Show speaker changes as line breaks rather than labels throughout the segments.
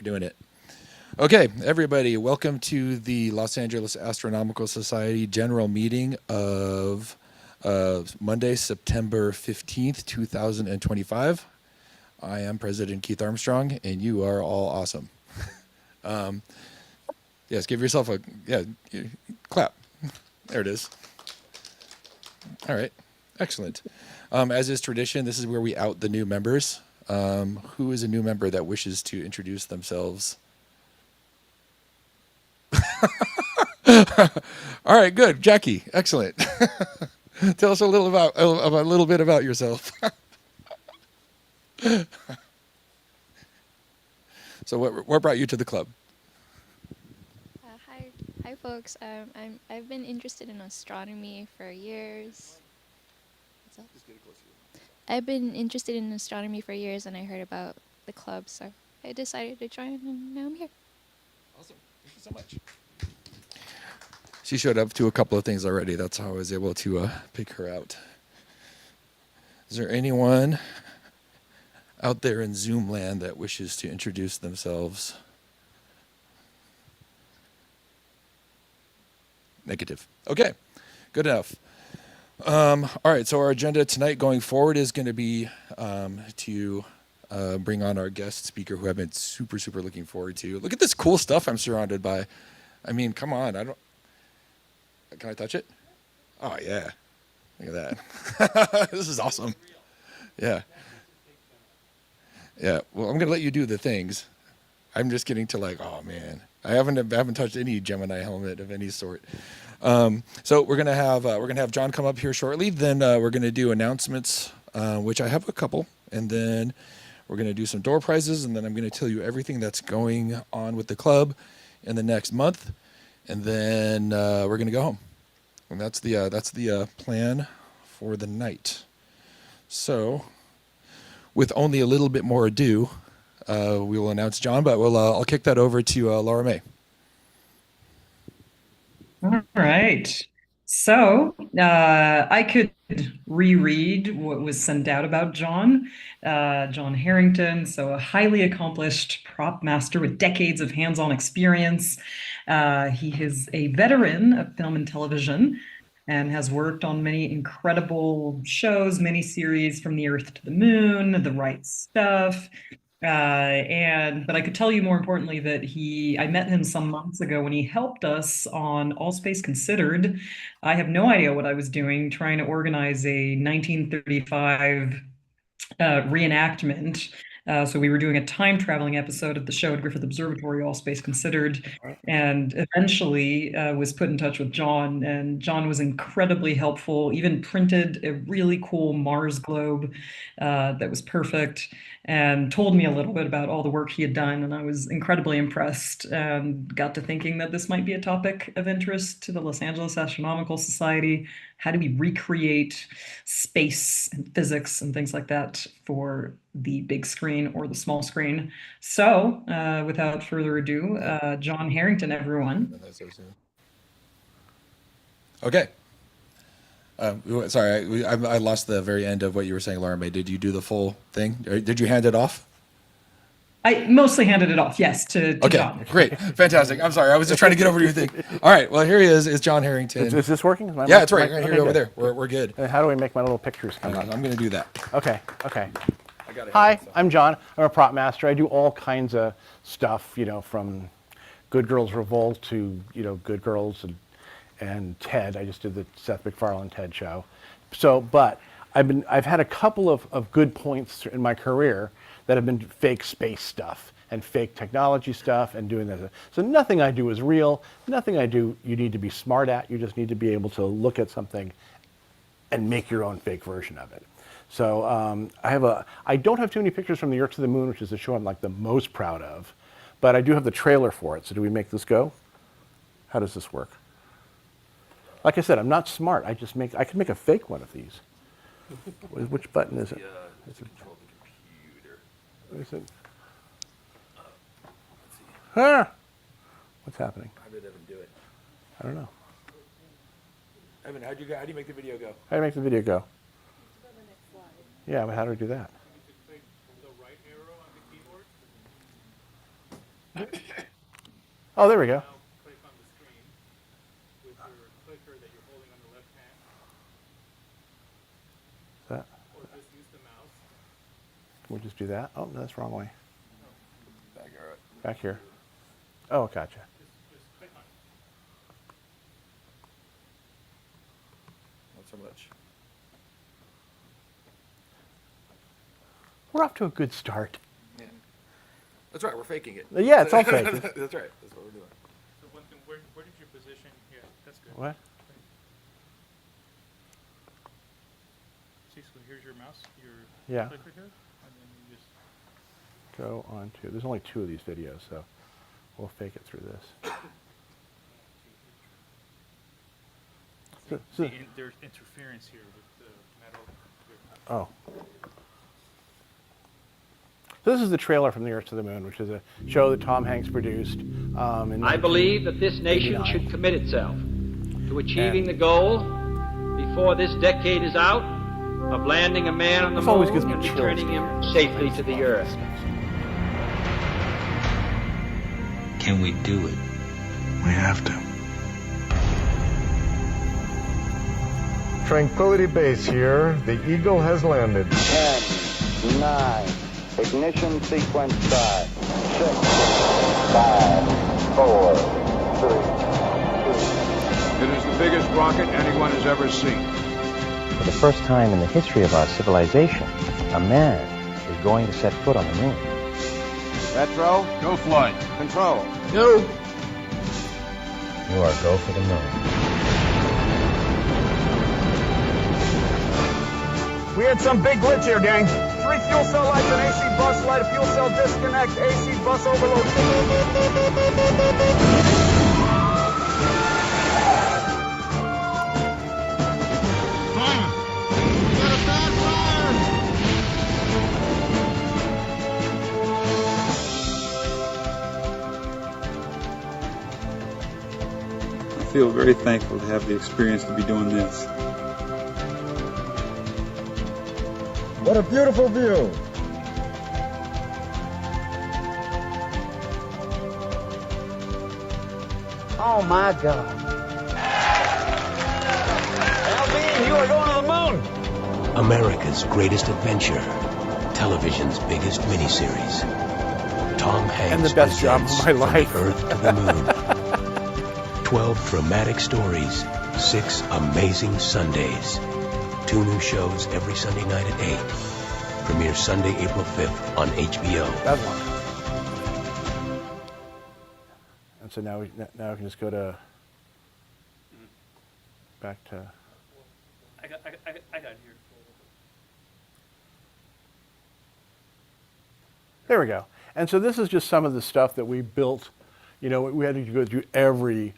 We're doing it. Okay, everybody, welcome to the Los Angeles Astronomical Society General Meeting of Monday, September 15th, 2025. I am President Keith Armstrong, and you are all awesome. Um, yes, give yourself a clap. There it is. All right, excellent. As is tradition, this is where we out the new members. Who is a new member that wishes to introduce themselves? All right, good, Jackie. Excellent. Tell us a little bit about yourself. So, what brought you to the club?
Hi, folks. I've been interested in astronomy for years. What's up?
Just get it closer.
I've been interested in astronomy for years, and I heard about the club, so I decided to join, and now I'm here.
Awesome. Thank you so much. She showed up to a couple of things already. That's how I was able to pick her out. Is there anyone out there in Zoom land that wishes to introduce themselves? Negative. Okay, good enough. All right, so our agenda tonight going forward is going to be to bring on our guest speaker who I've been super looking forward to. Look at this cool stuff I'm surrounded by. I mean, come on. Can I touch it? Oh, yeah. Look at that. This is awesome. Yeah. Yeah. Well, I'm going to let you do the things. I'm just getting to oh, man. I haven't touched any Gemini helmet of any sort. So we're gonna have John come up here shortly. Then we're gonna do announcements, which I have a couple, and then we're gonna do some door prizes, and then I'm gonna tell you everything that's going on with the club in the next month, and then we're gonna go home. And that's the plan for the night. So, with only a little bit more ado, we will announce John, but I'll kick that over to Laura May.
All right. So I could reread what was sent out about John. John Harrington, so a highly accomplished prop master with decades of hands-on experience. He is a veteran of film and television and has worked on many incredible shows, miniseries, From the Earth to the Moon, The Right Stuff. But I could tell you more importantly that I met him some months ago when he helped us on All Space Considered. I have no idea what I was doing, trying to organize a 1935 reenactment. So we were doing a time traveling episode of the show at Griffith Observatory, All Space Considered, and eventually was put in touch with John, and John was incredibly helpful, even printed a really cool Mars globe that was perfect, and told me a little bit about all the work he had done, and I was incredibly impressed and got to thinking that this might be a topic of interest to the Los Angeles Astronomical Society. How do we recreate space and physics and things like that for the big screen or the small screen? So without further ado, John Harrington, everyone.
Okay. Sorry, I lost the very end of what you were saying, Laura May. Did you do the full thing? Did you hand it off?
I mostly handed it off, yes, to John.
Okay, great. Fantastic. I'm sorry. I was just trying to get over to your thing. All right, well, here he is John Harrington.
Is this working?
Yeah, it's right. Right here, over there. We're good.
And how do we make my little pictures come
I'm going to do that.
Okay. Hi, I'm John. I'm a prop master. I do all kinds of stuff, from Good Girls Revolt to, Good Girls and Ted. I just did the Seth MacFarlane TED show. But I've had a couple of good points in my career that have been fake space stuff and fake technology stuff and doing that. So nothing I do is real. Nothing I do you need to be smart at. You just need to be able to look at something and make your own fake version of it. So I don't have too many pictures from the Earth to the Moon, which is the show I'm the most proud of, but I do have the trailer for it. So do we make this go? How does this work? Like I said, I'm not smart. I can make a fake one of these. Which button is it?
Control the computer.
What is it? Huh? What's happening?
How did Evan do it?
I don't know.
Evan, how do you make the video go?
How do you make the video go? Yeah, but how do we do that?
The right arrow on the keyboard.
Oh, there we go.
Now click on the screen with your clicker that you're holding on the left hand,
That,
or just use the mouse.
can we just do that? Oh, no, that's the wrong way.
Back here.
Back here. Oh, gotcha.
Just click on it.
Not so much.
We're off to a good start.
Yeah. That's right. We're faking it.
Yeah, it's all fake.
That's right. That's what we're doing.
So one thing, where did you position? Yeah, that's good.
What?
See, so here's your mouse, your
Yeah.
clicker here, and then you just
Go on to, there's only 2 of these videos, so we'll fake it through this. So-
there's interference here with the metal.
Oh. So this is the trailer from the Earth to the Moon, which is a show that Tom Hanks produced.
I believe that this nation should commit itself to achieving the goal before this decade is out of landing a man on the
This always
moon
gives me
and
chills
returning
to
him
hear
safely to the Earth.
Can we do it?
We have to.
Tranquility Base here. The Eagle has landed.
10, 9, ignition sequence start. 6, 5, 4, 3, 2.
It is the biggest rocket anyone has ever seen.
For the first time in the history of our civilization, a man is going to set foot on the moon.
Retro, go flight.
Control.
No.
You are go for the moon.
We had some big glitch here, gang. 3 fuel cell lights, an AC bus light, a fuel cell disconnect, AC bus overload.
I feel very thankful to have the experience to be doing this.
What a beautiful view.
Oh my God. LB, you are going to the moon.
America's greatest adventure. Television's biggest miniseries. Tom Hanks
And the best job of
presents
my
From
life.
the Earth to the Moon. 12 dramatic stories. 6 amazing Sundays. 2 new shows every Sunday night at 8. Premieres Sunday, April 5th on HBO.
That's one. And so now we can just go to back to.
I got it here.
There we go. And so this is just some of the stuff that we built. You know, we had to go through every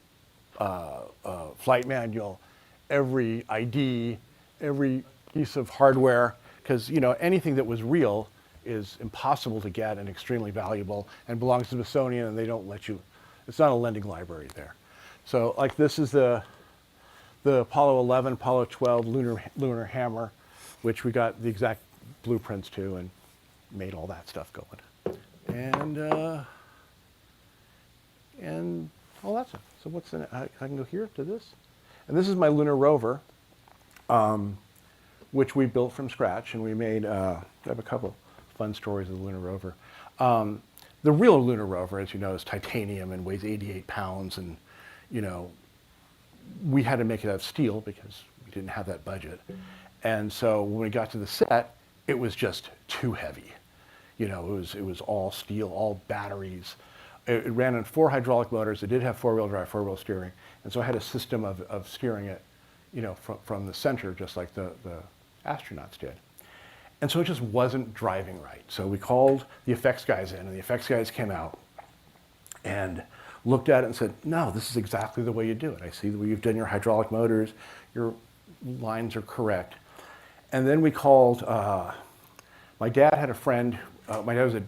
flight manual, every ID, every piece of hardware, because you know anything that was real is impossible to get and extremely valuable and belongs to Smithsonian, and they don't let you. It's not a lending library there. So like this is the Apollo 11, Apollo 12 lunar hammer, which we got the exact blueprints to and made all that stuff going. And all that stuff. So what's the, I can go here to this. And this is my lunar rover, which we built from scratch, and we made, I have a couple fun stories of the lunar rover. The real lunar rover, as you know, is titanium and weighs 88 pounds, and you know, we had to make it out of steel because we didn't have that budget. And so when we got to the set, it was just too heavy. You know, it was all steel, all batteries. It ran on 4 hydraulic motors. It did have 4-wheel drive, 4-wheel steering. And so I had a system of steering it, you know, from the center, just like the astronauts did. And so it just wasn't driving right. So we called the effects guys in, and the effects guys came out and looked at it and said, no, this is exactly the way you do it. I see the way you've done your hydraulic motors. Your lines are correct. And then we called, my dad had a friend, my dad was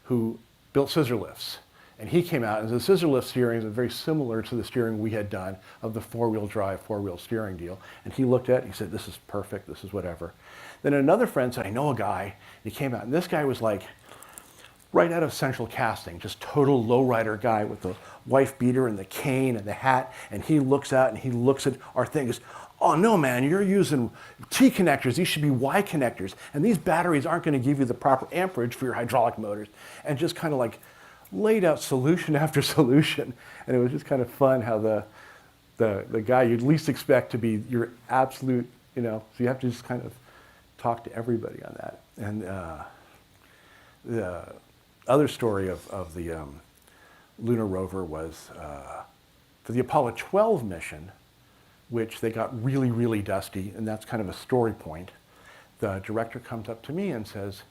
who built scissor lifts. And he came out, and the scissor lift steering is very similar to the steering we had done of the 4-wheel drive, 4-wheel steering deal. And he looked at it, and he said, this is perfect, this is whatever. Then another friend said, I know a guy. And he came out, and this guy was like right out of Central Casting, just total lowrider guy with the wife beater and the cane and the hat, and he looks out and he looks at our thing and goes, oh no man, you're using T connectors, these should be Y connectors, and these batteries aren't going to give you the proper amperage for your hydraulic motors, and just kind of like laid out solution after solution. And it was just kind of fun how the guy you'd least expect to be your absolute, so you have to just kind of talk to everybody on that. And the other story of the lunar rover was for the Apollo 12 mission, which they got really, really dusty, and that's kind of a story point. The director comes up to me and says,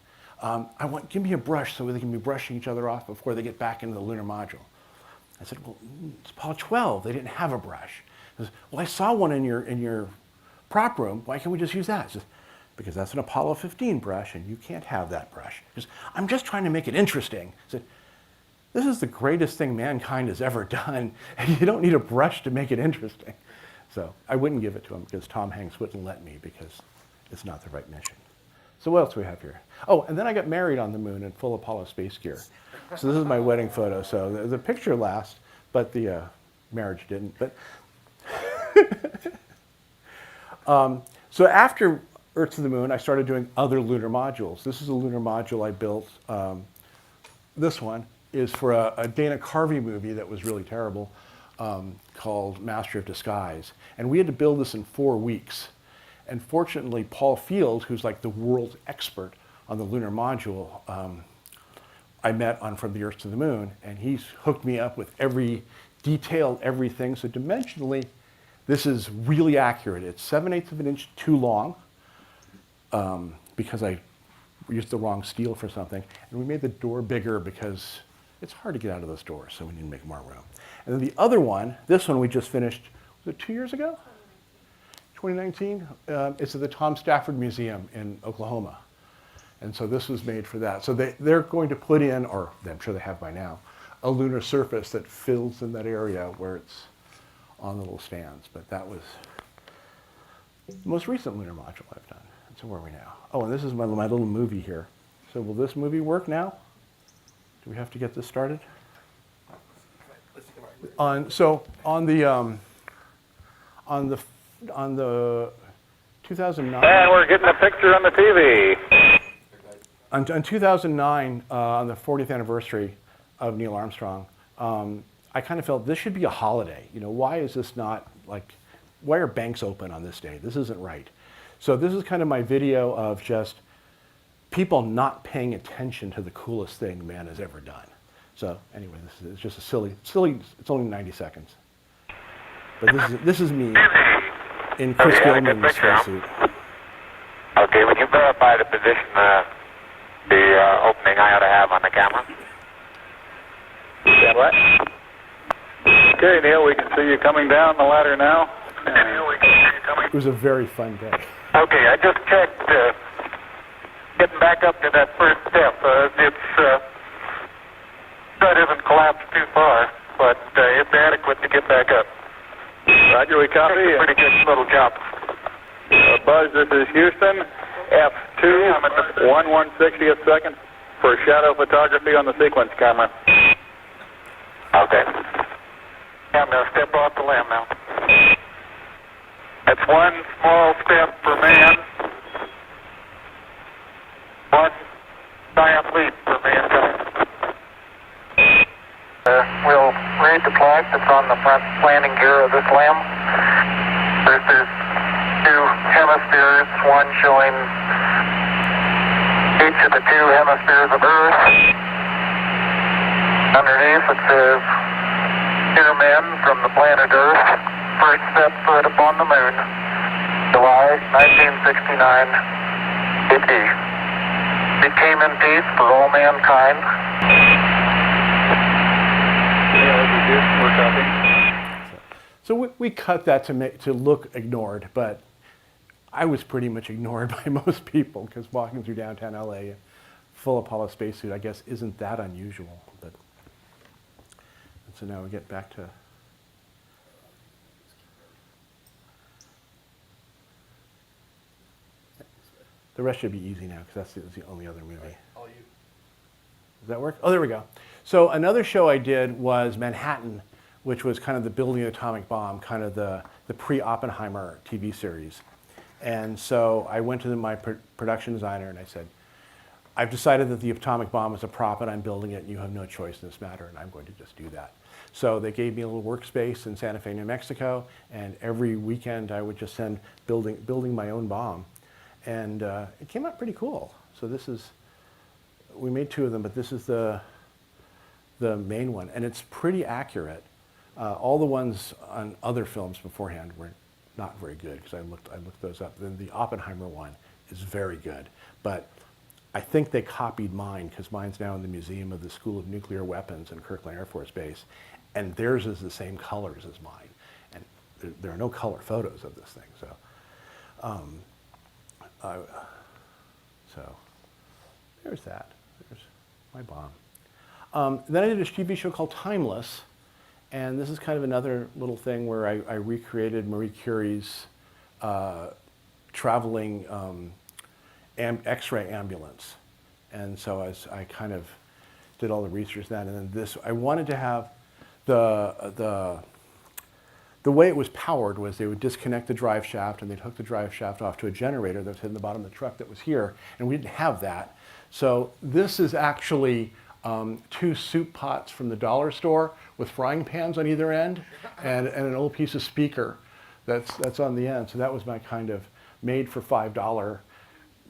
give me a brush so they can be brushing each other off before they get back into the lunar module. I said, well, it's Apollo 12, they didn't have a brush. He says, well, I saw one in your prop room, why can't we just use that? He says, because that's an Apollo 15 brush, and you can't have that brush. He says, I'm just trying to make it interesting. I said, this is the greatest thing mankind has ever done, and you don't need a brush to make it interesting. So I wouldn't give it to him because Tom Hanks wouldn't let me because it's not the right mission. So what else do we have here? Oh, and then I got married on the moon in full Apollo space gear. So this is my wedding photo. So the picture lasts, but the marriage didn't. But so after Earth to the Moon, I started doing other lunar modules. This is a lunar module I built. This one is for a Dana Carvey movie that was really terrible called Master of Disguise. And we had to build this in 4 weeks. And fortunately, Paul Field, who's like the world's expert on the lunar module, I met on From the Earth to the Moon, and he's hooked me up with every detail, everything. So dimensionally, this is really accurate. It's 7/8 of an inch too long because I used the wrong steel for something. And we made the door bigger because it's hard to get out of those doors, so we need to make more room. And then the other one, this one we just finished, was it 2 years ago? 2019? It's at the Tom Stafford Museum in Oklahoma. And so this was made for that. So they're going to put in, or I'm sure they have by now, a lunar surface that fills in that area where it's on little stands. But that was the most recent lunar module I've done. And so where are we now? Oh, and this is my little movie here. So will this movie work now? Do we have to get this started? On the 2009.
And we're getting a picture on the TV.
On 2009, on the 40th anniversary of Neil Armstrong, I kind of felt this should be a holiday. Why is this not like, why are banks open on this day? This isn't right. So this is kind of my video of just people not paying attention to the coolest thing man has ever done. So anyway, this is just a silly, it's only 90 seconds. But this is me in Chris Gilman's spacesuit.
Okay, when you verify the position, the opening I ought to have on the camera. Yeah, what? Okay, Neil, we can see you coming down the ladder now. Neil, we can see you coming.
It was a very fun day.
Okay, I just checked. Getting back up to that first step, that isn't collapsed too far, but it's adequate to get back up.
Roger, we copy.
It's a pretty good little jump.
Buzz, this is Houston. F2, 1/160th second for shadow photography on the sequence camera.
Okay. Yeah, I'm going to step off the limb now. That's one small step for man, one giant leap for mankind. We'll read the plaque that's on the front landing gear of this limb. There's 2 hemispheres, one showing each of the 2 hemispheres of Earth. Underneath it says, "Dear men from the planet Earth, first set foot upon the moon, July 1969 AD. It came in peace for all mankind."
So we cut that to look ignored, but I was pretty much ignored by most people because walking through downtown LA full Apollo spacesuit, I guess, isn't that unusual. But so now we get back to. The rest should be easy now because that's the only other movie. Does that work? Oh, there we go. So another show I did was Manhattan, which was kind of the building of the atomic bomb, kind of the pre-Oppenheimer TV series. And so I went to my production designer and I said, I've decided that the atomic bomb is a prop and I'm building it and you have no choice in this matter and I'm going to just do that. So they gave me a little workspace in Santa Fe, New Mexico, and every weekend I would just send building my own bomb. And it came out pretty cool. So this is, we made 2 of them, but this is the main one. And it's pretty accurate. All the ones on other films beforehand were not very good because I looked those up. Then the Oppenheimer one is very good. But I think they copied mine because mine's now in the Museum of the School of Nuclear Weapons in Kirkland Air Force Base. And theirs is the same colors as mine. And there are no color photos of this thing. So there's that. There's my bomb. Then I did a TV show called Timeless. And this is kind of another little thing where I recreated Marie Curie's traveling X-ray ambulance. And so I kind of did all the research on that. And then this, I wanted to have the way it was powered was they would disconnect the drive shaft and they'd hook the drive shaft off to a generator that was in the bottom of the truck that was here. And we didn't have that. So this is actually 2 soup pots from the dollar store with frying pans on either end and an old piece of speaker that's on the end. So that was my kind of made for $5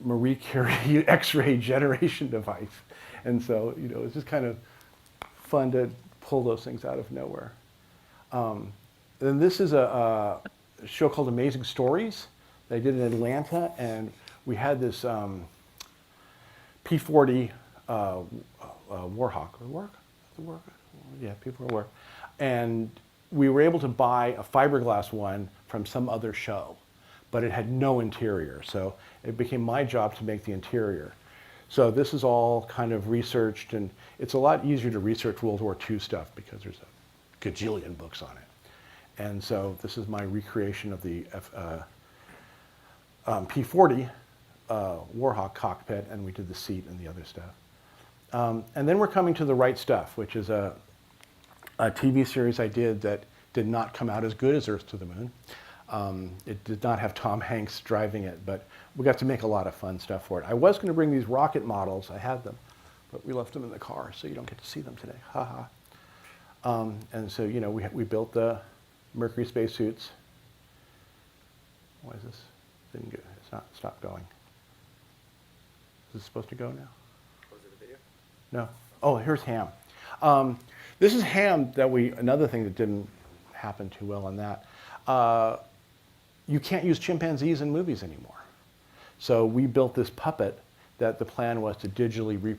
Marie Curie X-ray generation device. And so, you know, it's just kind of fun to pull those things out of nowhere. Then this is a show called Amazing Stories that I did in Atlanta, and we had this P-40 Warhawk. Yeah, P-40 Warhawk. And we were able to buy a fiberglass one from some other show, but it had no interior. So it became my job to make the interior. So this is all kind of researched, and it's a lot easier to research World War II stuff because there's a gajillion books on it. And so this is my recreation of the P-40 Warhawk cockpit, and we did the seat and the other stuff. And then we're coming to The Right Stuff, which is a TV series I did that did not come out as good as Earth to the Moon. It did not have Tom Hanks driving it, but we got to make a lot of fun stuff for it. I was going to bring these rocket models. I had them, but we left them in the car, so you don't get to see them today. Ha ha. And so, you know, we built the Mercury spacesuits. Why is this? Didn't go. It's not. Stop going. Is this supposed to go now?
Was it a video?
No. Oh, here's Ham. This is Ham that another thing that didn't happen too well on that. You can't use chimpanzees in movies anymore. So we built this puppet that the plan was to digitally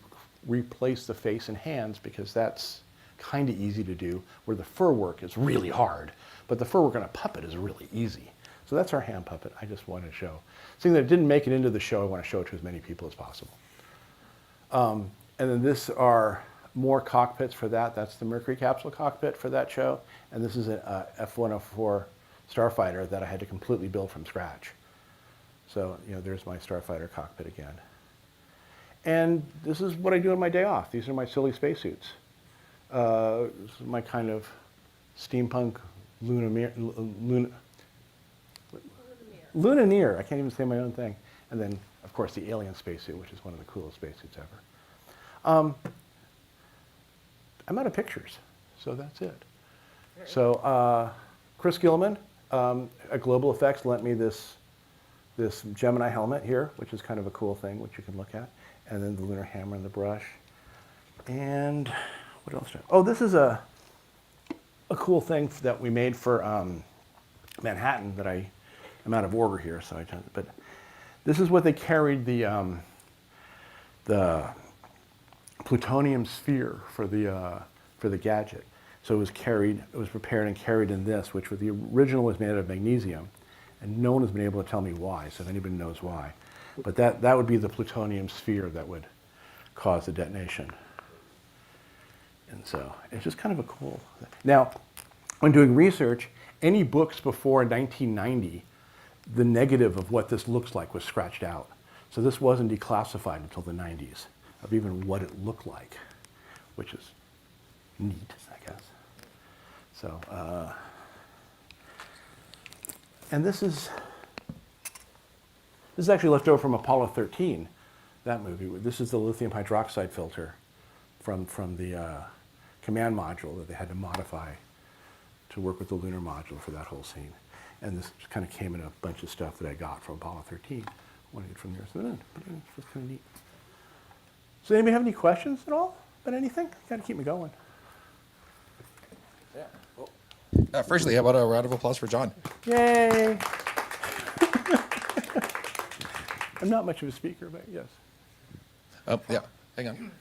replace the face and hands because that's kind of easy to do, where the fur work is really hard. But the fur work on a puppet is really easy. So that's our Ham puppet. I just wanted to show. Seeing that it didn't make it into the show, I want to show it to as many people as possible. And then this are more cockpits for that. That's the Mercury capsule cockpit for that show. And this is an F-104 starfighter that I had to completely build from scratch. So, you know, there's my starfighter cockpit again. And this is what I do on my day off. These are my silly spacesuits. This is my kind of steampunk Lunaneer. I can't even say my own thing. And then, of course, the alien spacesuit, which is one of the coolest spacesuits ever. I'm out of pictures, so that's it. So Chris Gilman at Global Effects lent me this Gemini helmet here, which is kind of a cool thing, which you can look at. And then the lunar hammer and the brush. And what else? Oh, this is a cool thing that we made for Manhattan that I'm out of order here, so but this is what they carried the plutonium sphere for the gadget. So it was prepared and carried in this, which the original was made out of magnesium, and no one has been able to tell me why, so if anybody knows why. But that would be the plutonium sphere that would cause the detonation. And so it's just kind of a cool thing. Now, when doing research, any books before 1990, the negative of what this looks like was scratched out. So this wasn't declassified until the 90s, of even what it looked like. which is neat, I guess. So, and this is actually left over from Apollo 13, that movie. This is the lithium hydroxide filter from the command module that they had to modify to work with the lunar module for that whole scene. And this kind of came in a bunch of stuff that I got from Apollo 13, one from the Earth to the Moon. But it's kind of neat. So anybody have any questions at all about anything? Got to keep me going.
Yeah. Firstly, how about a round of applause for John?
Yay! I'm not much of a speaker, but yes.
Oh, yeah. Hang on.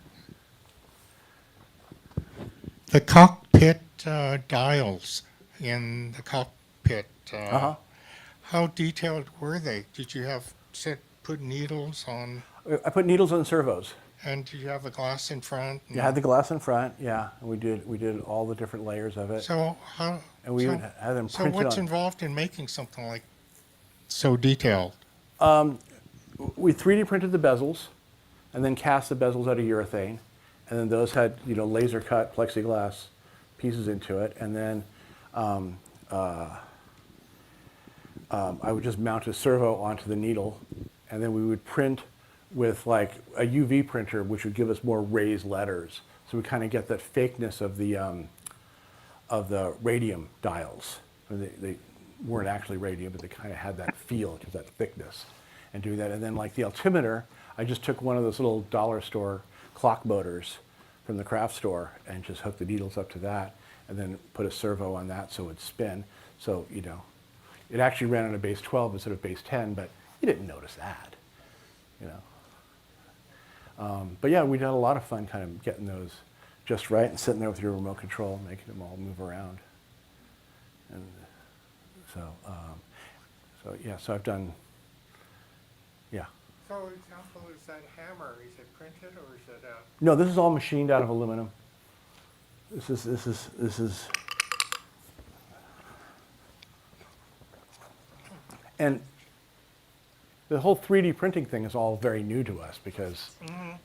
The cockpit dials in the cockpit, how detailed were they? Did you have put needles on?
I put needles on servos.
And did you have the glass in front?
You had the glass in front, yeah. And we did all the different layers of it.
So how?
And we would have them
So
printed
what's
on.
involved in making something like so detailed?
We 3D printed the bezels, and then cast the bezels out of urethane, and then those had laser cut plexiglass pieces into it, and then I would just mount a servo onto the needle, and then we would print with like a UV printer, which would give us more raised letters, so we kind of get that fakeness of the radium dials. They weren't actually radium, but they kind of had that feel, because that thickness, and doing that. And then like the altimeter, I just took one of those little dollar store clock motors from the craft store and just hooked the needles up to that, and then put a servo on that so it'd spin. So it actually ran on a base 12 instead of base 10, but you didn't notice that, But yeah, we had a lot of fun kind of getting those just right and sitting there with your remote control, making them all move around. And so I've done, yeah.
So example, is that hammer, is it printed or is it
No, this is all machined out of aluminum. This is, and the whole 3D printing thing is all very new to us because,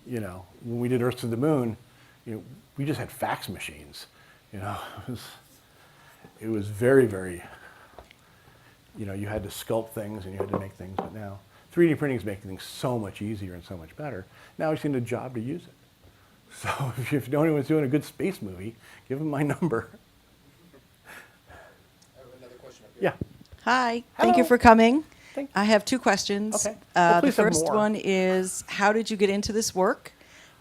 when we did Earth to the Moon, we just had fax machines. It was very, very, you had to sculpt things and you had to make things, but now 3D printing is making things so much easier and so much better. Now it's in a job to use it. So if anyone's doing a good space movie, give them my number.
I have another question up
here. Yeah.
Hi, thank you for coming. I have two questions.
Okay.
The first one is, how did you get into this work?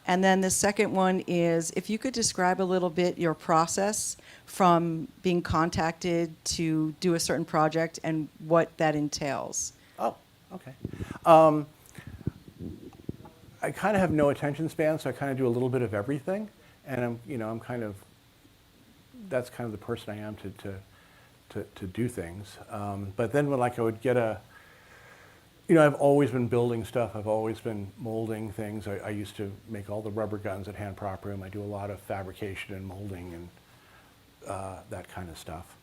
And then the second one is, if you could describe a little bit your process from being contacted to do a certain project and what that entails.
Oh, okay. I kind of have no attention span, so I kind of do a little bit of everything. And I'm kind of, that's kind of the person I am to do things. But then when I would get I've always been building stuff. I've always been molding things. I used to make all the rubber guns at Hand Prop Room. I do a lot of fabrication and molding and that kind of stuff.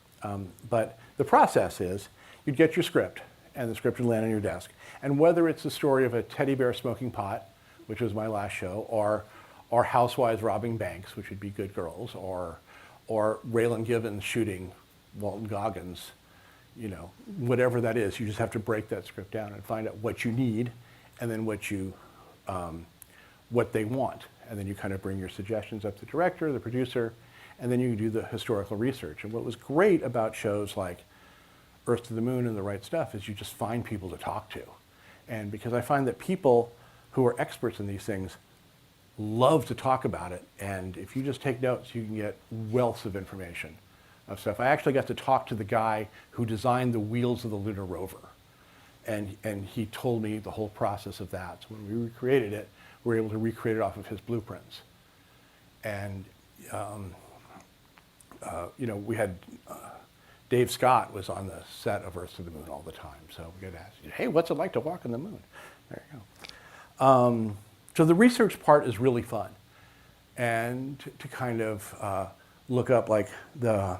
But the process is, you'd get your script, and the script would land on your desk. And whether it's the story of a teddy bear smoking pot, which was my last show, or housewives robbing banks, which would be Good Girls, or Raylan Givens shooting Walton Goggins, whatever that is, you just have to break that script down and find out what you need, and then what they want, and then you kind of bring your suggestions up to the director, the producer, and then you do the historical research. And what was great about shows like Earth to the Moon and The Right Stuff is you just find people to talk to, and because I find that people who are experts in these things love to talk about it, and if you just take notes, you can get wealths of information of stuff. I actually got to talk to the guy who designed the wheels of the lunar rover, and he told me the whole process of that. So when we recreated it, we were able to recreate it off of his blueprints. And we had Dave Scott was on the set of Earth to the Moon all the time, so we got to ask, hey, what's it like to walk on the moon? There you go. So the research part is really fun, and to kind of look up like the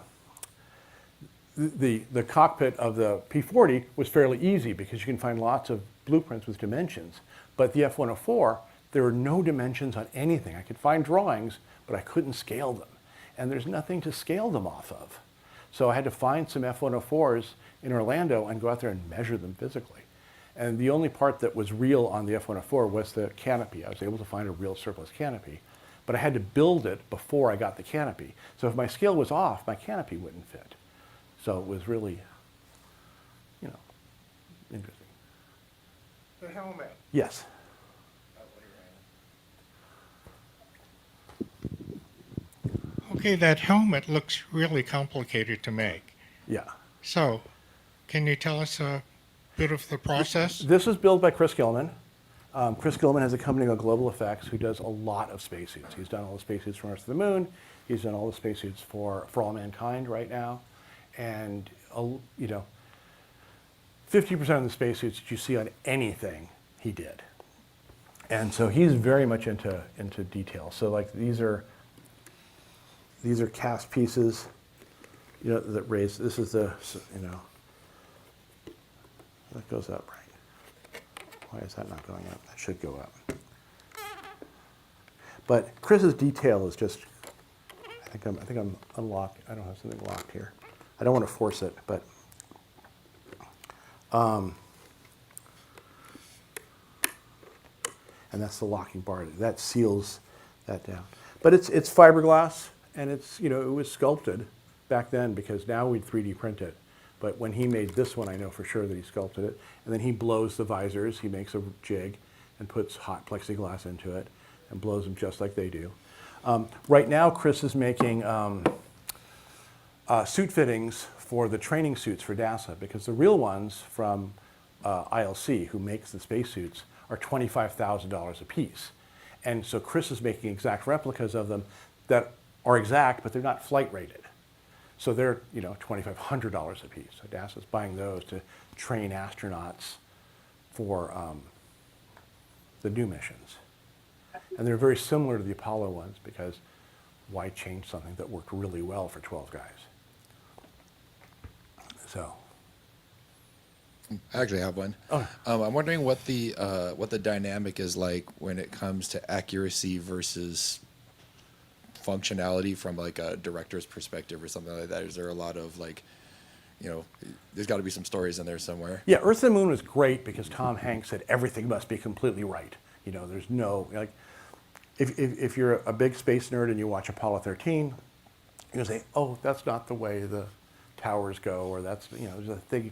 cockpit of the P-40 was fairly easy because you can find lots of blueprints with dimensions. But the F-104, There were no dimensions on anything. I could find drawings, but I couldn't scale them. And there's nothing to scale them off of. So I had to find some F-104s in Orlando and go out there and measure them physically. And the only part that was real on the F-104 was the canopy. I was able to find a real surplus canopy, but I had to build it before I got the canopy. So if my scale was off, my canopy wouldn't fit. So it was really, you know, interesting.
The helmet.
Yes.
Okay, that helmet looks really complicated to make.
Yeah.
So, can you tell us a bit of the process?
This was built by Chris Gilman. Chris Gilman has a company called Global Effects who does a lot of spacesuits. He's done all the spacesuits for Earth to the Moon. He's done all the spacesuits for All Mankind right now. And, you know, 50% of the spacesuits that you see on anything, he did. And so he's very much into detail. So like these are cast pieces, you know, that raise, this is the, you know, that goes up, right? Why is that not going up? That should go up. But Chris's detail is just, I think I'm unlocked. I don't have something locked here. I don't want to force it, but and that's the locking bar. That seals that down. But it's fiberglass, and it's, you know, it was sculpted back then because now we'd 3D print it. But when he made this one, I know for sure that he sculpted it. And then he blows the visors. He makes a jig and puts hot plexiglass into it and blows them just like they do. Right now, Chris is making suit fittings for the training suits for NASA because the real ones from ILC, who makes the spacesuits, are $25,000 a piece. And so Chris is making exact replicas of them that are exact, but they're not flight rated. So they're, you know, $2,500 a piece. So NASA's buying those to train astronauts for the new missions. And they're very similar to the Apollo ones because why change something that worked really well for 12 guys? So.
I actually have one.
Oh.
I'm wondering what the dynamic is like when it comes to accuracy versus functionality from like a director's perspective or something like that. Is there a lot of like, you know, there's got to be some stories in there somewhere.
Yeah, Earth to the Moon was great because Tom Hanks said everything must be completely right. You know, there's no, like, if you're a big space nerd and you watch Apollo 13, you're gonna say, oh, that's not the way the towers go, or that's, you know, there's a thing.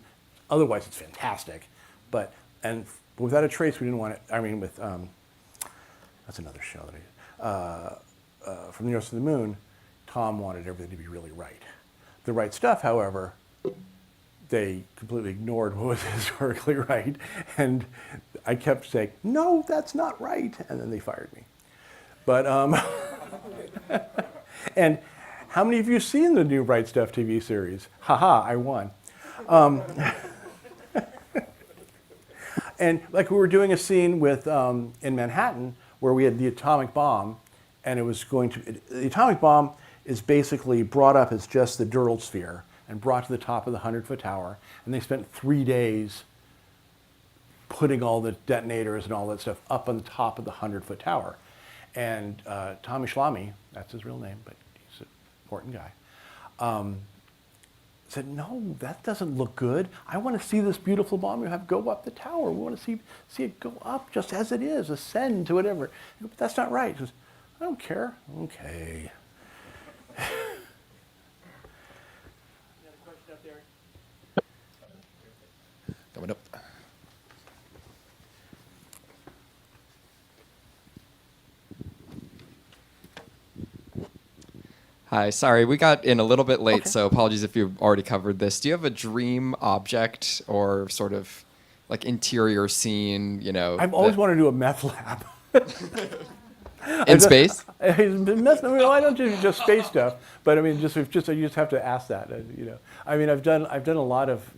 Otherwise, it's fantastic. But, and without a trace, we didn't want it, I mean, with, that's another show that from the Earth to the Moon, Tom wanted everything to be really right. The Right Stuff, however, they completely ignored what was historically right. And I kept saying, no, that's not right. And then they fired me. But, and how many of you have seen the new Right Stuff TV series? Haha, I won. And like we were doing a scene with, in Manhattan where we had the atomic bomb, and it was going to, the atomic bomb is basically brought up as just the Dural sphere and brought to the top of the 100-foot tower. And they spent 3 days putting all the detonators and all that stuff up on the top of the 100-foot tower. And Tommy Schlamme, that's his real name, but he's an important guy, said, no, that doesn't look good. I want to see this beautiful bomb you have go up the tower. We want to see it go up just as it is, ascend to whatever. But that's not right. He goes, I don't care. Okay.
Coming up.
Hi, sorry, we got in a little bit late, so apologies if you've already covered this. Do you have a dream object or sort of like interior scene, you know?
I've always wanted to do a meth lab.
In space?
I don't do just space stuff, but I mean, you just have to ask that, you know. I mean, I've done a lot of,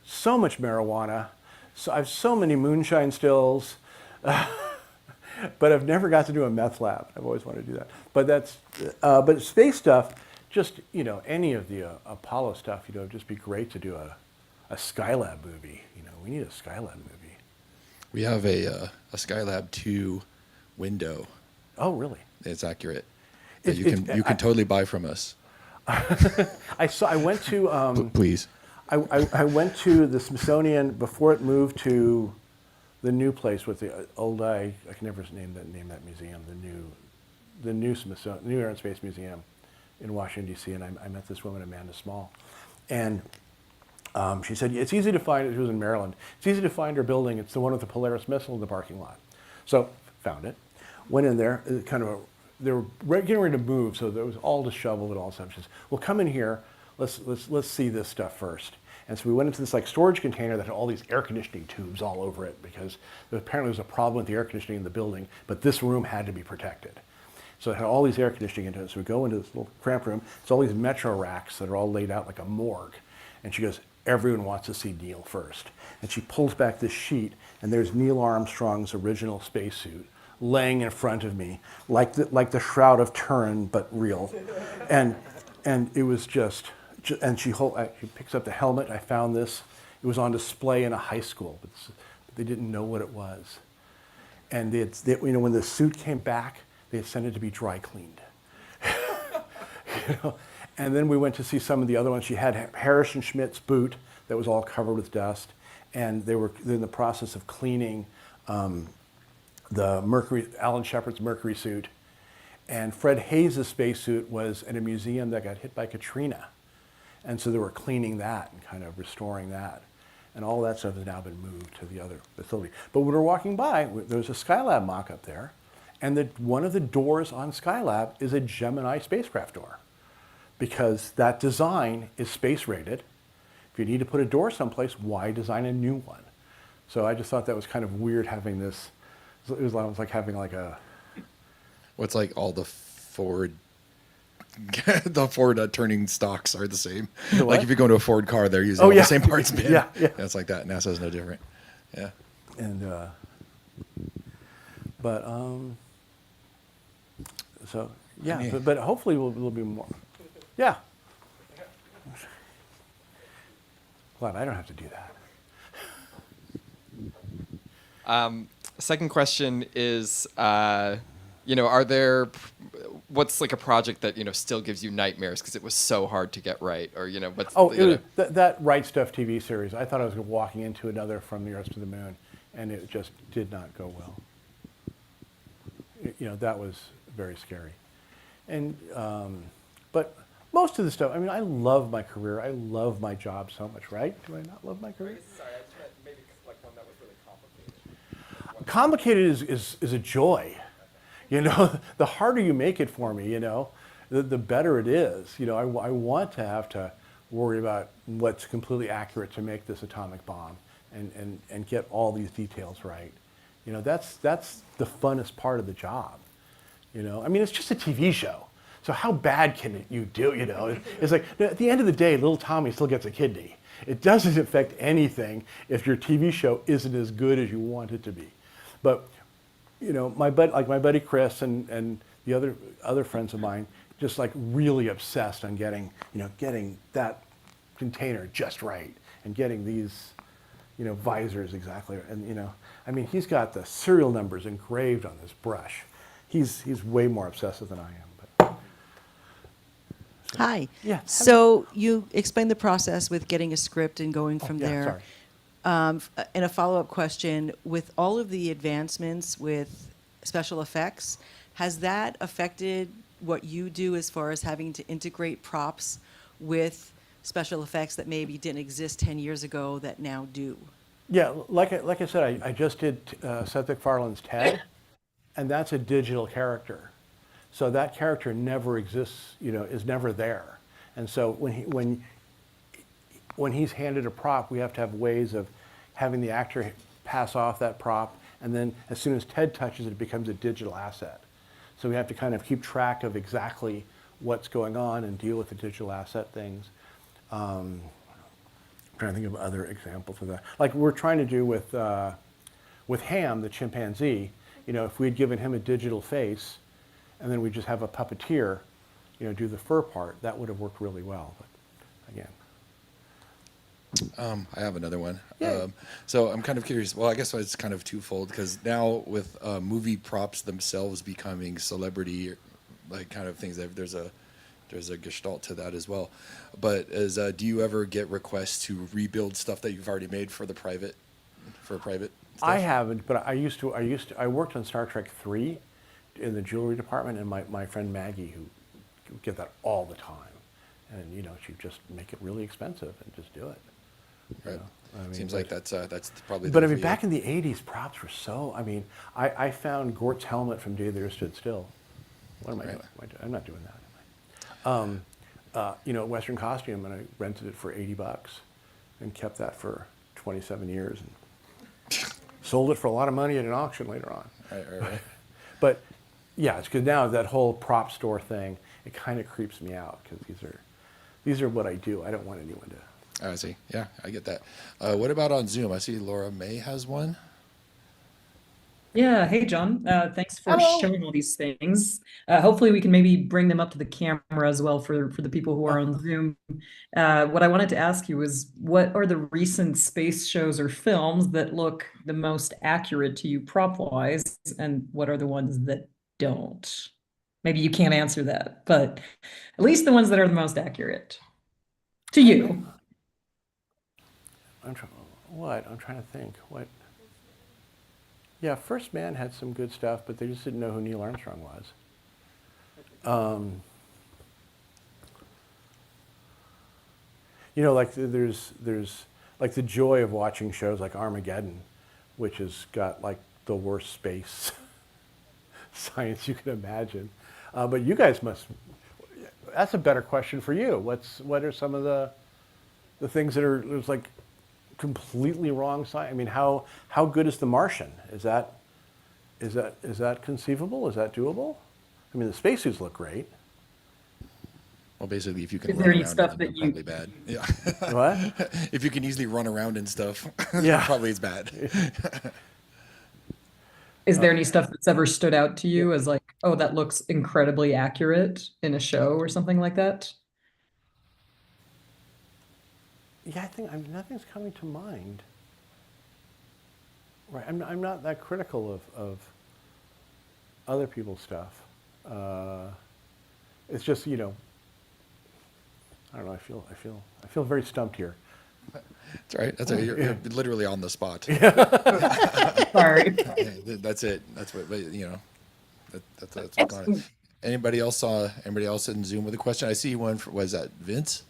so much marijuana, so I have so many moonshine stills, but I've never got to do a meth lab. I've always wanted to do that. But that's, but space stuff, just, you know, any of the Apollo stuff, you know, it'd just be great to do a Skylab movie. You know, we need a Skylab movie.
We have a Skylab 2 window.
Oh, really?
It's accurate. That
It's-
you can totally buy from us.
I went to
Please.
I went to the Smithsonian before it moved to the new place with the old I can never name that museum, the new Smithsonian, New Air and Space Museum in Washington D.C. and I met this woman, Amanda Small, and she said it's easy to find. She was in Maryland. It's easy to find her building. It's the one with the Polaris missile in the parking lot. So found it, went in there. They were getting ready to move, so there was all disheveled and all stuff. She says, "Well, come in here. Let's see this stuff first." And so we went into this like storage container that had all these air conditioning tubes all over it because apparently there was a problem with the air conditioning in the building, but this room had to be protected. So it had all these air conditioning into it. So we go into this little cramped room. It's all these metro racks that are all laid out like a morgue. And she goes, everyone wants to see Neil first. And she pulls back this sheet, and there's Neil Armstrong's original spacesuit laying in front of me, like the Shroud of Turin, but real. And it was just, and she picks up the helmet. I found this. It was on display in a high school, but they didn't know what it was. And when the suit came back, they had sent it to be dry cleaned. And then we went to see some of the other ones. She had Harrison Schmidt's boot that was all covered with dust, and they were in the process of cleaning Alan Shepard's Mercury suit. And Fred Hayes' spacesuit was in a museum that got hit by Katrina. And so they were cleaning that and kind of restoring that. And all that stuff has now been moved to the other facility. But when we were walking by, there was a Skylab mock-up there, and one of the doors on Skylab is a Gemini spacecraft door, because that design is space rated. If you need to put a door someplace, why design a new one? So I just thought that was kind of weird having this. It was like having like a.
What's like all the Ford turning stocks are the same. Like if you go to a Ford car, they're using all the same parts bin.
Yeah.
It's like that. NASA's no different. Yeah.
And so yeah, but hopefully we'll be more. Yeah. Glad I don't have to do that.
Second question is, what's like a project that, still gives you nightmares because it was so hard to get right, or, what's...
That Right Stuff TV series, I thought I was walking into another From the Earth to the Moon, and it just did not go well. That was very scary. And, but most of the stuff, I love my career. I love my job so much, right? Do I not love my career?
Sorry, I just meant maybe like one that was really complicated.
Complicated is a joy. The harder you make it for me, the better it is. I want to have to worry about what's completely accurate to make this atomic bomb and get all these details right. That's the funnest part of the job. It's just a TV show. So how bad can you do, It's like, at the end of the day, little Tommy still gets a kidney. It doesn't affect anything if your TV show isn't as good as you want it to be. But, my buddy Chris and the other friends of mine, just like really obsessed on getting that container just right and getting these, visors exactly. And, he's got the serial numbers engraved on this brush. He's way more obsessive than I am.
Hi.
Yeah.
So you explained the process with getting a script and going from there.
Sorry.
And a follow-up question, with all of the advancements with special effects, has that affected what you do as far as having to integrate props with special effects that maybe didn't exist 10 years ago that now do?
Yeah, like I said, I just did Seth MacFarlane's Ted, and that's a digital character. So that character never exists, is never there. And so when he's handed a prop, we have to have ways of having the actor pass off that prop, and then as soon as Ted touches it, it becomes a digital asset. So we have to kind of keep track of exactly what's going on and deal with the digital asset things. I'm trying to think of other examples of that. Like we're trying to do with Ham, the chimpanzee, if we'd given him a digital face, and then we just have a puppeteer, do the fur part, that would have worked really well. But again,
I have another one.
Yeah.
So I'm kind of curious. Well, I guess it's kind of twofold because now with movie props themselves becoming celebrity, like kind of things, there's a gestalt to that as well. But do you ever get requests to rebuild stuff that you've already made for private stuff?
I haven't, but I used to. I worked on Star Trek 3 in the jewelry department, and my friend Maggie, who get that all the time, and she'd just make it really expensive and just do it.
Right. Seems like that's probably.
But I mean, back in the '80s, props were so. I mean, I found Gort's helmet from Day the Earth Stood Still. What am I doing? I'm not doing that. At Western Costume, and I rented it for $80 and kept that for 27 years and sold it for a lot of money at an auction later on.
Right.
But yeah, it's because now that whole prop store thing, it kind of creeps me out because these are what I do. I don't want anyone to.
I see. Yeah, I get that. What about on Zoom? I see Laura May has one.
Yeah, hey John. Thanks for showing all these things. Hopefully we can maybe bring them up to the camera as well for the people who are on Zoom. What I wanted to ask you is, what are the recent space shows or films that look the most accurate to you prop-wise, and what are the ones that don't? Maybe you can't answer that, but at least the ones that are the most accurate to you.
I'm trying to think. What? Yeah, First Man had some good stuff, but they just didn't know who Neil Armstrong was. Like there's like the joy of watching shows like Armageddon, which has got like the worst space science you can imagine. But you guys must. That's a better question for you. What are some of the things that are like completely wrong science? I mean, how good is The Martian? Is that conceivable? Is that doable? I mean, the spacesuits look great.
Well, basically, if you can
Is
run
there any
around,
stuff
then
that
they're probably bad. Yeah.
What?
If you can easily run around and stuff,
yeah,
probably it's bad.
Is there any stuff that's ever stood out to you as like, oh, that looks incredibly accurate in a show or something like that?
Yeah, I think nothing's coming to mind. Right, I'm not that critical of other people's stuff. It's just I don't know. I feel very stumped here.
That's all right. That's right. You're literally on the spot.
Sorry.
That's it. That's what. But that's what's on it. Anybody else in Zoom with a question? I see one. Was that Vince?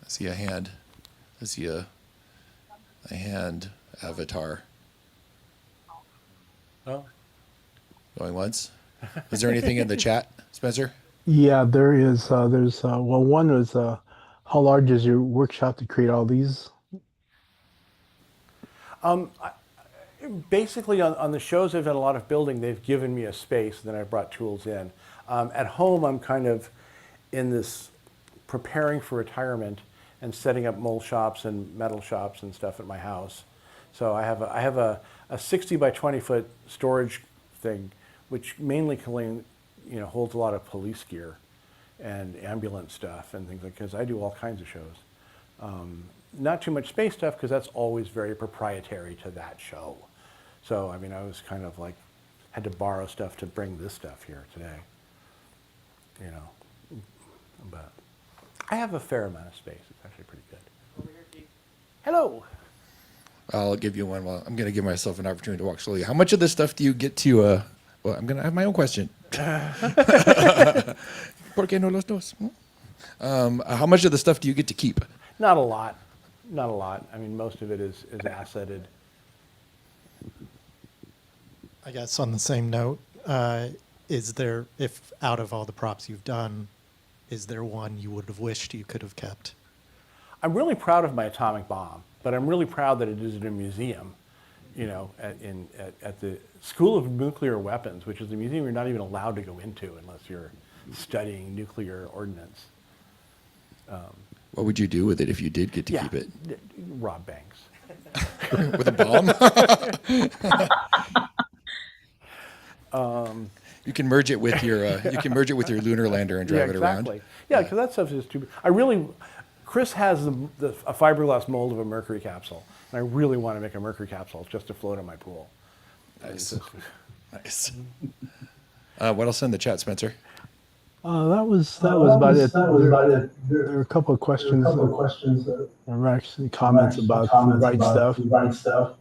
I see a hand. I see a hand avatar.
Oh.
Going once. Is there anything in the chat, Spencer?
Yeah, there is. There's one was how large is your workshop to create all these?
Basically, on the shows I've done a lot of building, they've given me a space, and then I brought tools in. At home, I'm kind of in this preparing for retirement and setting up mold shops and metal shops and stuff at my house. So I have a 60 by 20 foot storage thing, which mainly holds a lot of police gear and ambulance stuff and things like, because I do all kinds of shows. Not too much space stuff because that's always very proprietary to that show. So I mean, I was kind of like had to borrow stuff to bring this stuff here today. But I have a fair amount of space. It's actually pretty good. Over here, Keith. Hello.
I'll give you one. Well, I'm going to give myself an opportunity to walk slowly. How much of this stuff do you get to? Well, I'm going to have my own question. ¿Por qué no los dos? How much of the stuff do you get to keep?
Not a lot. Not a lot. I mean, most of it is asseted.
I guess on the same note, is there, if out of all the props you've done, is there one you would have wished you could have kept?
I'm really proud of my atomic bomb, but I'm really proud that it is in a museum, at the School of Nuclear Weapons, which is a museum you're not even allowed to go into unless you're studying nuclear ordnance.
What would you do with it if you did get to keep it?
Rob banks.
With a bomb? You can merge it with your lunar lander and drive it around.
Yeah, because that stuff is too. Chris has a fiberglass mold of a Mercury capsule, and I really want to make a Mercury capsule just to float in my pool.
Nice. Nice. What else in the chat, Spencer?
That was about it. There were a couple of questions. There were actually comments about the right stuff.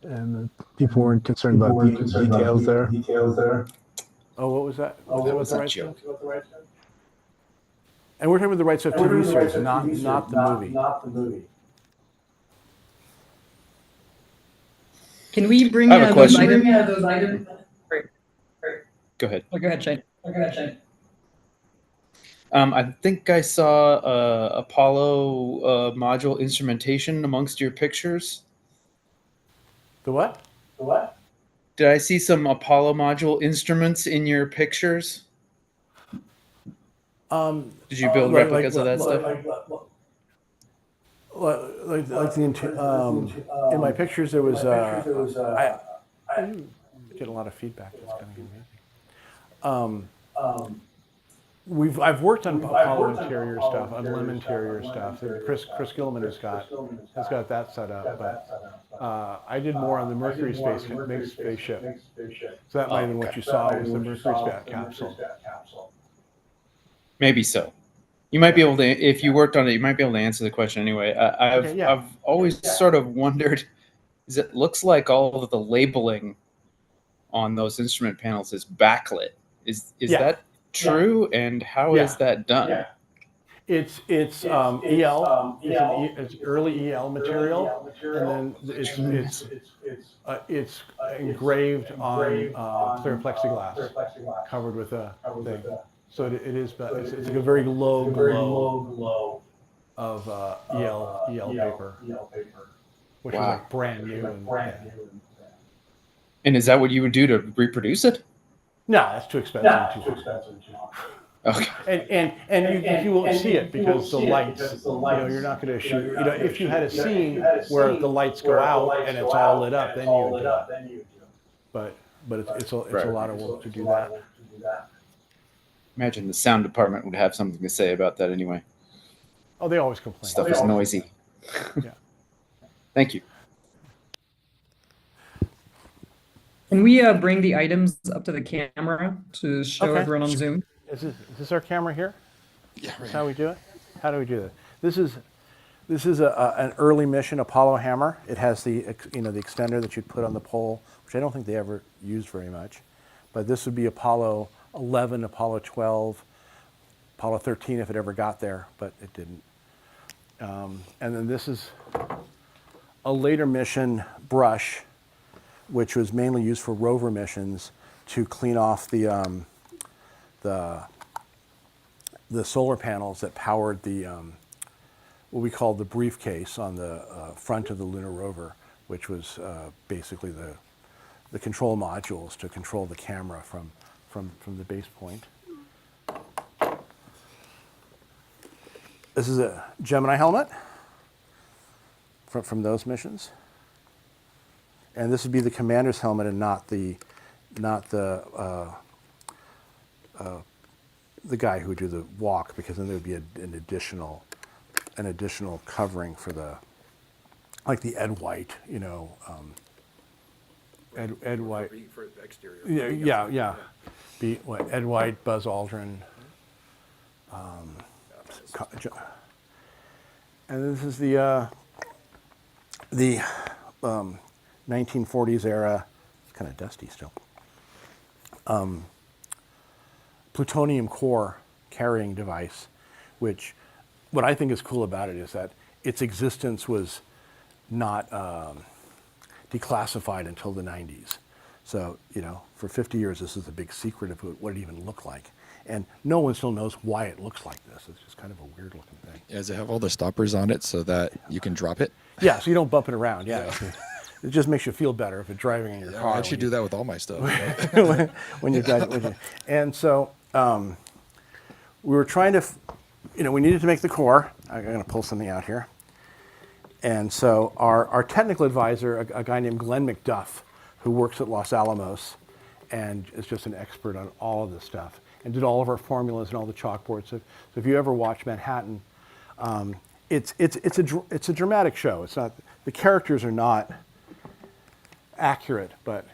And people weren't concerned about the details there.
Oh, what was that? Was that the right stuff? And we're talking about the right stuff TV series, not the movie.
Can we bring
I have a
those
question.
items?
Go ahead.
Oh, go ahead, Shane.
I think I saw Apollo module instrumentation amongst your pictures.
The what?
Did I see some Apollo module instruments in your pictures? Did you build replicas of that stuff?
In my pictures, there was. I get a lot of feedback. That's kind of amazing. I've worked on Apollo interior stuff, on LEM interior stuff. Chris Gilman has got that set up, but I did more on the Mercury spaceship. So that might have been what you saw was the Mercury capsule.
Maybe so. You might be able to, if you worked on it, you might be able to answer the question anyway. I've always sort of wondered, is it looks like all of the labeling on those instrument panels is backlit. Is that true? And how is that done?
It's EL. It's early EL material, and then it's engraved on clear plexiglass, covered with a thing. So it's like a very low glow of EL paper, which is like brand new.
And is that what you would do to reproduce it?
No, that's too expensive. Okay. And you won't see it because the lights. You're not going to shoot. If you had a scene where the lights go out and it's all lit up, then you would do it. But it's a lot of work to do that.
Imagine the sound department would have something to say about that anyway.
Oh, they always complain.
Stuff is noisy.
Yeah.
Thank you.
Can we bring the items up to the camera to show everyone on Zoom?
Is this our camera here?
Yeah, right.
That's how we do it? How do we do that? This is an early mission Apollo hammer. It has the extender that you'd put on the pole, which I don't think they ever used very much. But this would be Apollo 11, Apollo 12, Apollo 13 if it ever got there, but it didn't. And then this is a later mission brush, which was mainly used for rover missions to clean off the solar panels that powered the what we call the briefcase on the front of the lunar rover, which was basically the control modules to control the camera from the base point. This is a Gemini helmet from those missions. And this would be the commander's helmet and not the guy who would do the walk, because then there would be an additional covering for like the Ed White, Ed White.
For exterior.
Yeah. Ed White, Buzz Aldrin. And this is the 1940s era. It's kind of dusty still. Plutonium core carrying device, which what I think is cool about it is that its existence was not declassified until the 90s. So, for 50 years, this is a big secret of what it even looked like. And no one still knows why it looks like this. It's just kind of a weird looking thing.
Yeah, does it have all the stoppers on it so that you can drop it?
Yeah, so you don't bump it around. Yeah. It just makes you feel better if it's driving in your car.
I actually do that with all my stuff.
when you've got, and so we were trying to, we needed to make the core. I'm going to pull something out here. And so our technical advisor, a guy named Glenn McDuff, who works at Los Alamos, and is just an expert on all of this stuff, and did all of our formulas and all the chalkboards. So if you ever watch Manhattan, it's a dramatic show. It's not, the characters are not accurate, but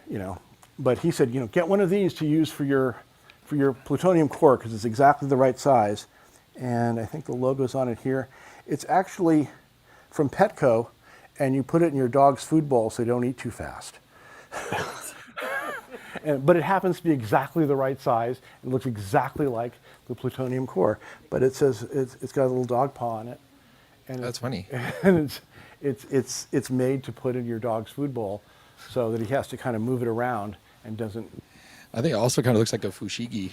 he said, get one of these to use for your plutonium core because it's exactly the right size. And I think the logo's on it here. It's actually from Petco, and you put it in your dog's food bowl so they don't eat too fast. But it happens to be exactly the right size. It looks exactly like the plutonium core, but it says it's got a little dog paw on it. And
That's funny.
And it's made to put in your dog's food bowl, so that he has to kind of move it around and doesn't.
I think it also kind of looks like a fushigi. You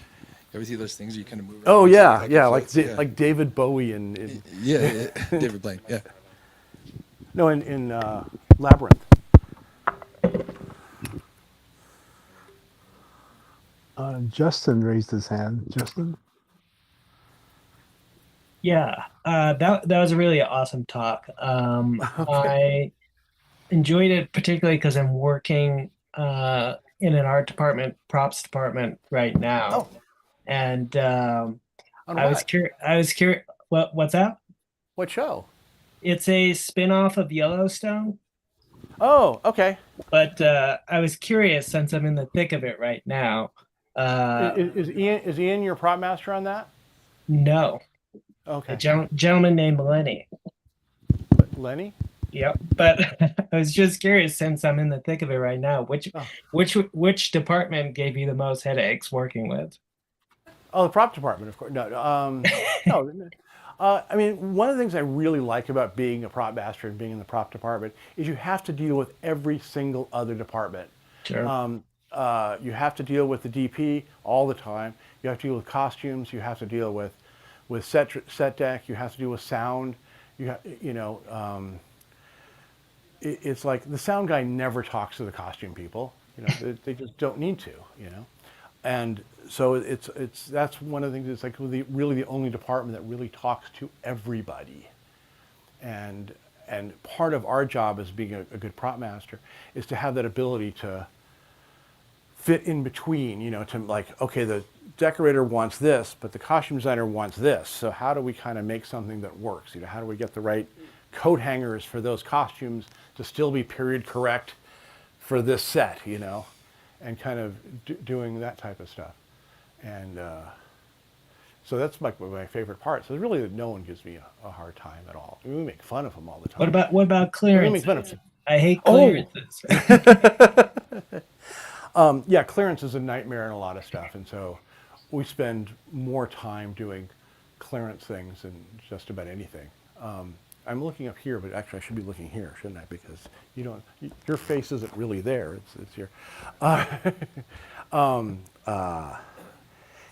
ever see those things you kind of move around?
Oh yeah,
like
like David Bowie and
yeah, David Blaine, yeah.
No, in Labyrinth.
Justin raised his hand. Justin?
Yeah, that was a really awesome talk. I enjoyed it particularly because I'm working in an art department, props department right now, and I was curious. What's that?
What show?
It's a spin-off of Yellowstone.
Oh, okay.
But I was curious, since I'm in the thick of it right now.
Is Ian your prop master on that?
No.
Okay.
A gentleman named Lenny.
Lenny?
Yep. But I was just curious, since I'm in the thick of it right now, which department gave you the most headaches working with?
Oh, the prop department, of course. No, no. I mean, one of the things I really like about being a prop master and being in the prop department is you have to deal with every single other department.
Sure.
You have to deal with the DP all the time. You have to deal with costumes. You have to deal with set deck. You have to deal with sound. It's like the sound guy never talks to the costume people. They just don't need to. And so that's one of the things. It's like really the only department that really talks to everybody. And part of our job as being a good prop master is to have that ability to fit in between, to like, okay, the decorator wants this, but the costume designer wants this. So how do we kind of make something that works? How do we get the right coat hangers for those costumes to still be period correct for this set, and kind of doing that type of stuff. And so that's my favorite part. So really, no one gives me a hard time at all. We make fun of them all the time.
What about clearance?
We make fun of them.
I hate clearances.
Yeah, clearance is a nightmare in a lot of stuff, and so we spend more time doing clearance things than just about anything. I'm looking up here, but actually I should be looking here, shouldn't I? Because your face isn't really there. It's here. Yeah,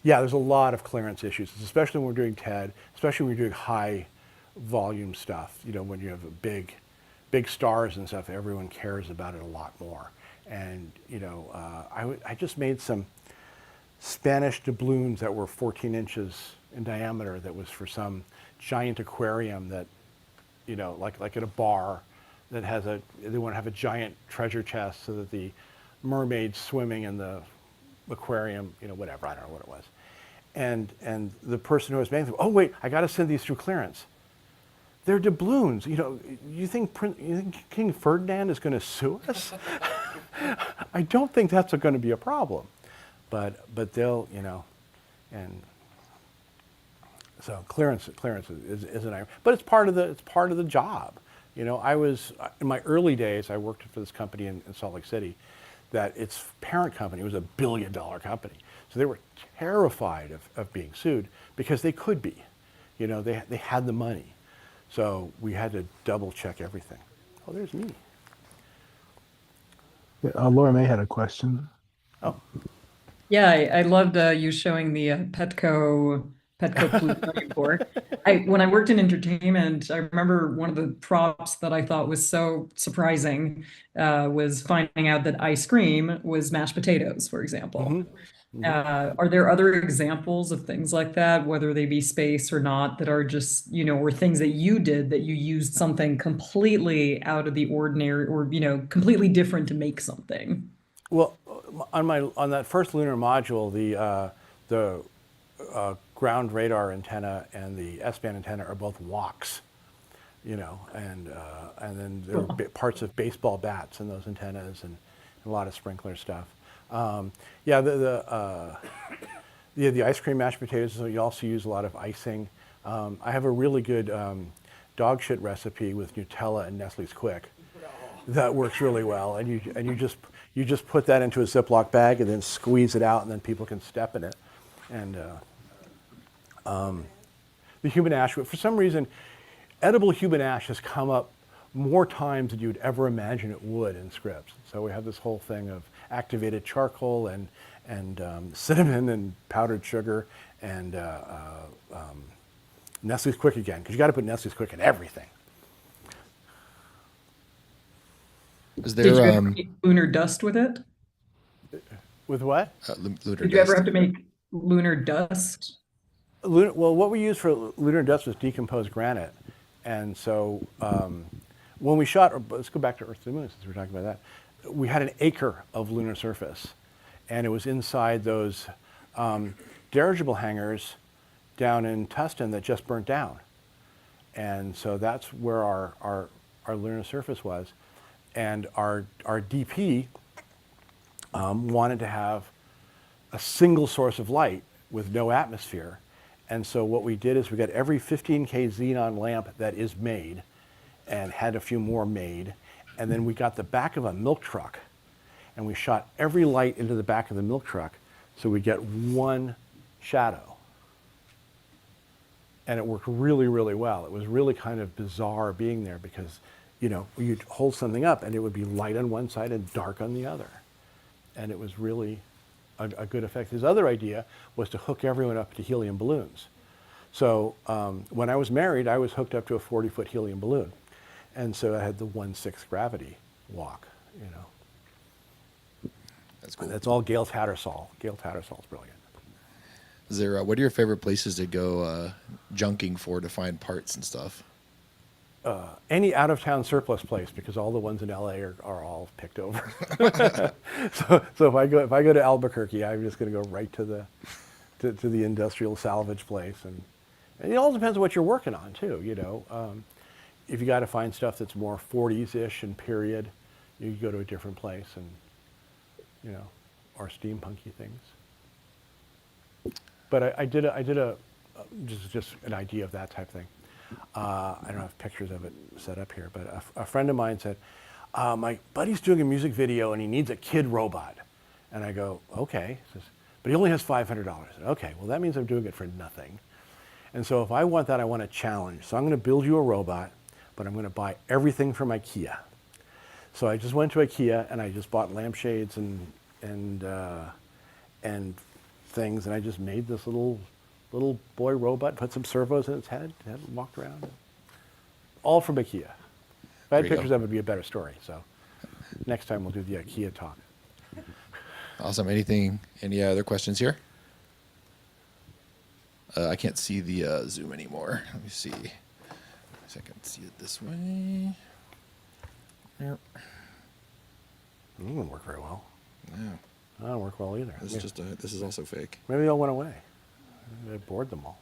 there's a lot of clearance issues, especially when we're doing TED, especially when we're doing high volume stuff. When you have big stars and stuff, everyone cares about it a lot more. And I just made some Spanish doubloons that were 14 inches in diameter. That was for some giant aquarium that, like at a bar that has they want to have a giant treasure chest so that the mermaids swimming in the aquarium, whatever, I don't know what it was. And the person who was making them, oh wait, I got to send these through clearance. They're doubloons. You think King Ferdinand is going to sue us? I don't think that's going to be a problem, but they'll, and so clearance is an iron, but it's part of the job. I was in my early days. I worked for this company in Salt Lake City, that its parent company was $1 billion company, so they were terrified of being sued because they could be, they had the money, so we had to double check everything. Oh, there's me.
Laura May had a question.
Oh.
Yeah, I loved you showing the Petco plutonium core. When I worked in entertainment, I remember one of the props that I thought was so surprising was finding out that ice cream was mashed potatoes, for example. Mm-hmm. Mm-hmm. Are there other examples of things like that, whether they be space or not, that are just, or things that you did that you used something completely out of the ordinary or, completely different to make something?
Well, on that first lunar module, the ground radar antenna and the S-band antenna are both walks, you know, and then there are parts of baseball bats in those antennas and a lot of sprinkler stuff. Yeah, the ice cream mashed potatoes. So you also use a lot of icing. I have a really good dog shit recipe with Nutella and Nestle's Quick that works really well, and you just put that into a Ziploc bag and then squeeze it out, and then people can step in it. And the human ash, for some reason, edible human ash has come up more times than you'd ever imagine it would in scripts. So we have this whole thing of activated charcoal and cinnamon and powdered sugar and Nestle's Quick again, because you got to put Nestle's Quick in everything.
Is
Did you
there
ever make lunar dust with it?
With what?
Lunar
Did you ever have to make lunar dust?
Well, what we used for lunar dust was decomposed granite. And so when we shot, let's go back to Earth to the Moon since we're talking about that. We had an acre of lunar surface, and it was inside those dirigible hangars down in Tustin that just burnt down. And so that's where our lunar surface was. And our DP wanted to have a single source of light with no atmosphere. And so what we did is we got every 15K xenon lamp that is made and had a few more made. And then we got the back of a milk truck and we shot every light into the back of the milk truck so we get one shadow. And it worked really, really well. It was really kind of bizarre being there because, you know, you'd hold something up and it would be light on one side and dark on the other. And it was really a good effect. His other idea was to hook everyone up to helium balloons. So when I was married, I was hooked up to a 40-foot helium balloon. And so I had the 1/6 gravity walk, you know.
That's cool.
That's all Gail Tattersall. Gail Tattersall's brilliant.
Is there, what are your favorite places to go junking for to find parts and stuff?
Any out-of-town surplus place, because all the ones in LA are all picked over. so if I go to Albuquerque, I'm just going to go right to the industrial salvage place, and it all depends on what you're working on too. You know, if you got to find stuff that's more 40s-ish and period, you go to a different place, and you know, or steampunky things. But I did a just an idea of that type thing. I don't have pictures of it set up here, but a friend of mine said, my buddy's doing a music video and he needs a kid robot. And I go, okay. He says, but he only has $500. Okay, well that means I'm doing it for nothing. And so if I want that, I want a challenge. So I'm going to build you a robot, but I'm going to buy everything from IKEA. So I just went to IKEA and I just bought lampshades and things, and I just made this little boy robot, put some servos in its head, and walked around. All from IKEA. If I had pictures of it, would be a better story. So next time we'll do the IKEA talk.
Awesome. Any other questions here? I can't see the Zoom anymore. Let me see. So I can see it this way. Yep.
It wouldn't work very well.
Yeah.
That don't work well either.
This is also fake.
Maybe they all went away. They bored them all.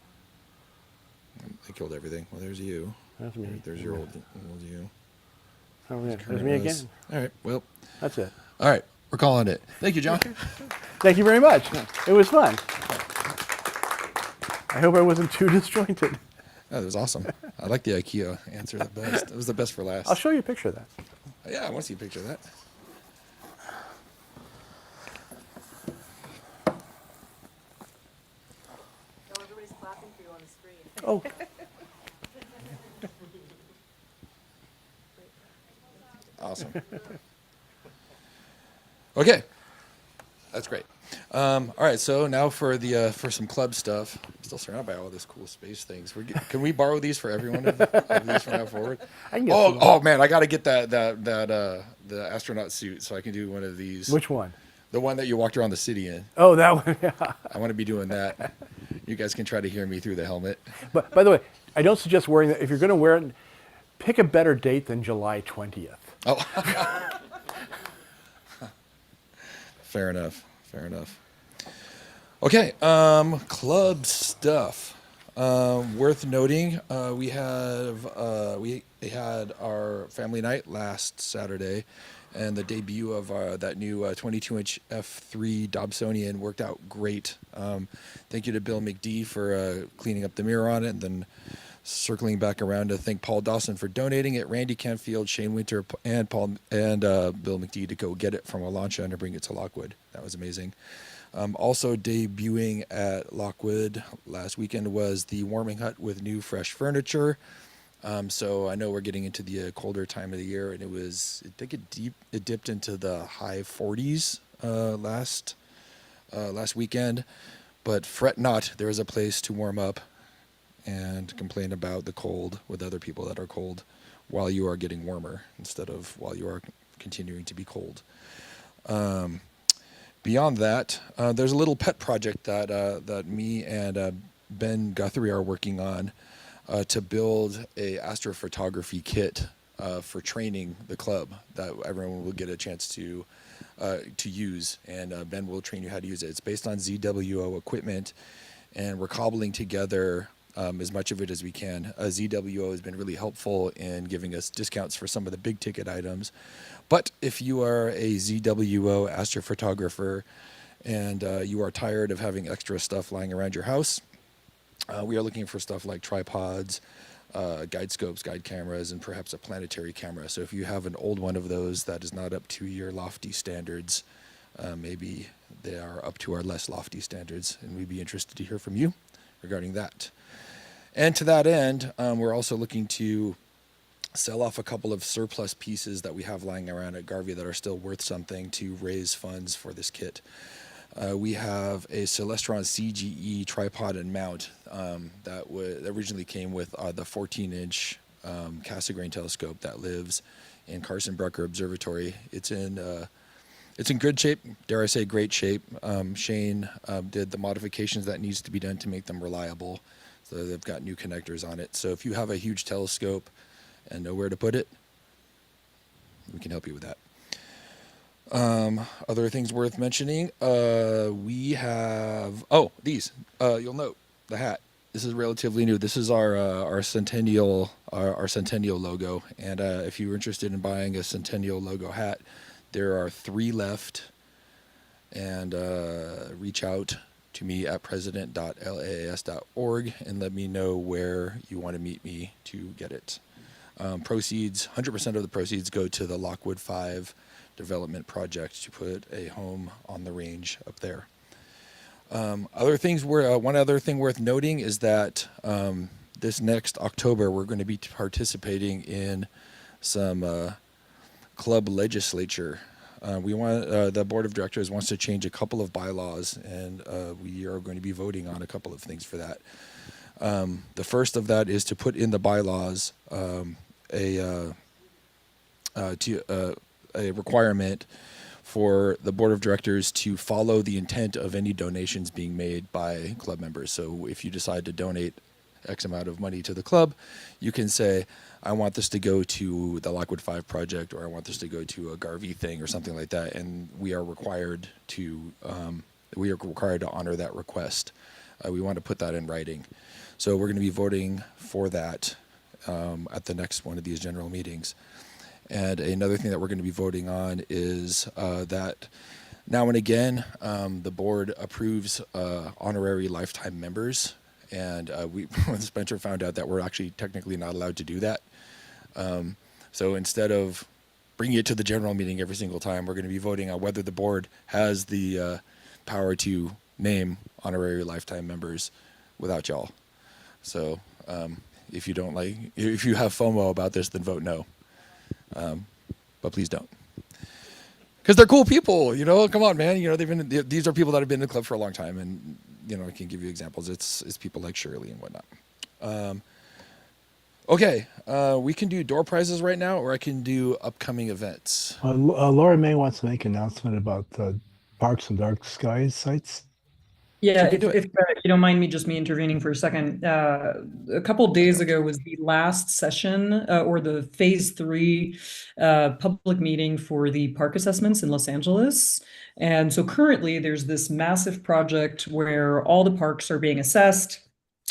They killed everything. Well, there's you.
That's me.
There's your old you.
Oh, yeah. There's me again.
All right. Well,
that's it.
All right. We're calling it. Thank you, John.
Thank you very much. It was fun. I hope I wasn't too disjointed.
Oh, that was awesome. I like the IKEA answer the best. It was the best for last.
I'll show you a picture of that.
Yeah, I want to see a picture of that.
Everybody's clapping for you on the screen.
Oh.
Awesome. Okay, that's great. All right, so now for some club stuff. I'm still surrounded by all this cool space things. Can we borrow these for everyone of these from now forward? Oh man, I got to get the astronaut suit so I can do one of these.
Which one?
The one that you walked around the city in.
Oh, that one. Yeah.
I want to be doing that. You guys can try to hear me through the helmet.
But by the way, I don't suggest wearing that. If you're going to wear it, pick a better date than July 20th.
Oh. Fair enough. Fair enough. Okay, club stuff. Worth noting, we had our family night last Saturday, and the debut of that new 22-inch f3 Dobsonian worked out great. Thank you to Bill McD for cleaning up the mirror on it, and then circling back around to thank Paul Dawson for donating it, Randy Canfield, Shane Winter, and Bill McD to go get it from Alancha and to bring it to Lockwood. That was amazing. Also debuting at Lockwood last weekend was the warming hut with new fresh furniture. So I know we're getting into the colder time of the year, and it dipped into the high 40s last weekend. But fret not, there is a place to warm up and complain about the cold with other people that are cold while you are getting warmer instead of while you are continuing to be cold. Beyond that, there's a little pet project that me and Ben Guthrie are working on to build a astrophotography kit for training the club that everyone will get a chance to use, and Ben will train you how to use it. It's based on ZWO equipment, and we're cobbling together as much of it as we can. ZWO has been really helpful in giving us discounts for some of the big ticket items. But if you are a ZWO astrophotographer and you are tired of having extra stuff lying around your house, we are looking for stuff like tripods, guide scopes, guide cameras, and perhaps a planetary camera. So if you have an old one of those that is not up to your lofty standards, maybe they are up to our less lofty standards, and we'd be interested to hear from you regarding that. And to that end, we're also looking to sell off a couple of surplus pieces that we have lying around at Garvey that are still worth something to raise funds for this kit. We have a Celestron CGE tripod and mount that originally came with the 14-inch Cassegrain telescope that lives in Carson Brucker Observatory. It's in good shape, dare I say great shape. Shane did the modifications that needs to be done to make them reliable. So they've got new connectors on it. So if you have a huge telescope and know where to put it, we can help you with that. Other things worth mentioning, we have, these, you'll note the hat. This is relatively new. This is our Centennial logo. And if you're interested in buying a Centennial logo hat, there are 3 left. And reach out to me at president.laas.org and let me know where you want to meet me to get it. Proceeds, 100% of the proceeds go to the Lockwood 5 development project to put a home on the range up there. One other thing worth noting is that this next October we're going to be participating in some club legislature. The board of directors wants to change a couple of bylaws, and we are going to be voting on a couple of things for that. The first of that is to put in the bylaws a requirement for the board of directors to follow the intent of any donations being made by club members. So if you decide to donate X amount of money to the club, you can say, I want this to go to the Lockwood 5 project, or I want this to go to a Garvey thing or something like that. And we are required to honor that request. We want to put that in writing. So we're going to be voting for that at the next one of these general meetings. And another thing that we're going to be voting on is that now and again, the board approves honorary lifetime members. And when Spencer found out that we're actually technically not allowed to do that. So instead of bringing it to the general meeting every single time, we're going to be voting on whether the board has the power to name honorary lifetime members without y'all. So if you have FOMO about this, then vote no. But please don't, because they're cool people. Come on, man. These are people that have been in the club for a long time, and I can give you examples. It's people like Shirley and whatnot. Okay, we can do door prizes right now, or I can do upcoming events.
Laura May wants to make an announcement about the Parks and Dark Skies sites.
Yeah,
you can do it.
if you don't mind me intervening for a second. A couple days ago was the last session or the phase 3 public meeting for the park assessments in Los Angeles. And so currently there's this massive project where all the parks are being assessed,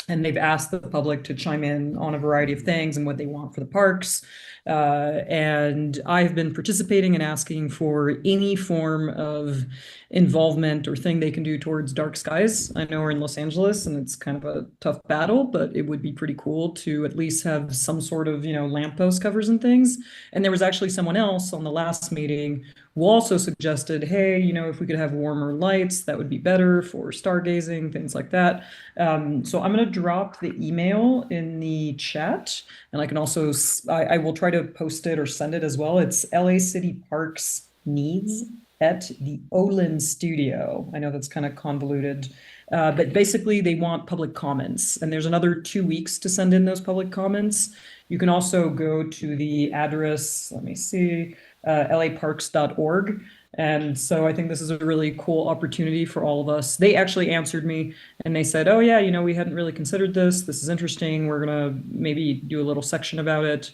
and they've asked the public to chime in on a variety of things and what they want for the parks. And I've been participating and asking for any form of involvement or thing they can do towards dark skies. I know we're in Los Angeles and it's kind of a tough battle, but it would be pretty cool to at least have some sort of, lamppost covers and things. And there was actually someone else on the last meeting who also suggested, hey, if we could have warmer lights, that would be better for stargazing, things like that. So I'm going to drop the email in the chat, and I can also, I will try to post it or send it as well. It's LA City Parks Needs at the Olin Studio. I know that's kind of convoluted, but basically they want public comments, and there's another 2 weeks to send in those public comments. You can also go to the address, let me see, laparks.org. And so I think this is a really cool opportunity for all of us. They actually answered me and they said, oh yeah, we hadn't really considered this. This is interesting. We're gonna maybe do a little section about it.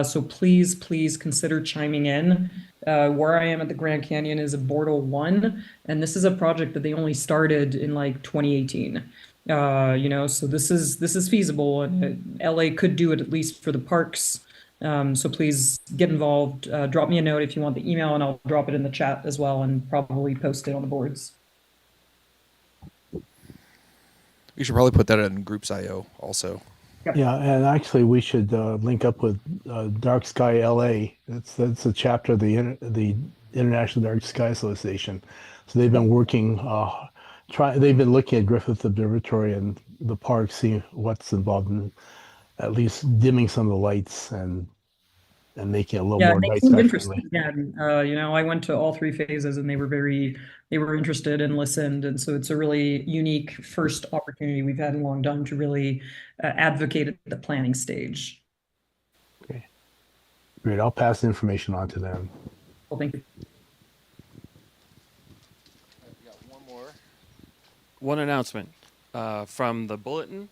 So please consider chiming in. Where I am at the Grand Canyon is a Bortle 1, and this is a project that they only started in like 2018. So this is feasible, and LA could do it at least for the parks. So please get involved. Drop me a note if you want the email, and I'll drop it in the chat as well and probably post it on the boards.
We should probably put that in Groups.io also.
Yeah, and actually we should link up with Dark Sky LA. That's a chapter of the International Dark Sky Association. So they've been working, they've been looking at Griffith Observatory and the park, seeing what's involved in at least dimming some of the lights and making it a little more night sky friendly.
Again, I went to all 3 phases and they were interested and listened. And so it's a really unique first opportunity we've had in a long time to really advocate at the planning stage.
Okay. Great. I'll pass the information on to them.
Well, thank you.
One announcement from the bulletin.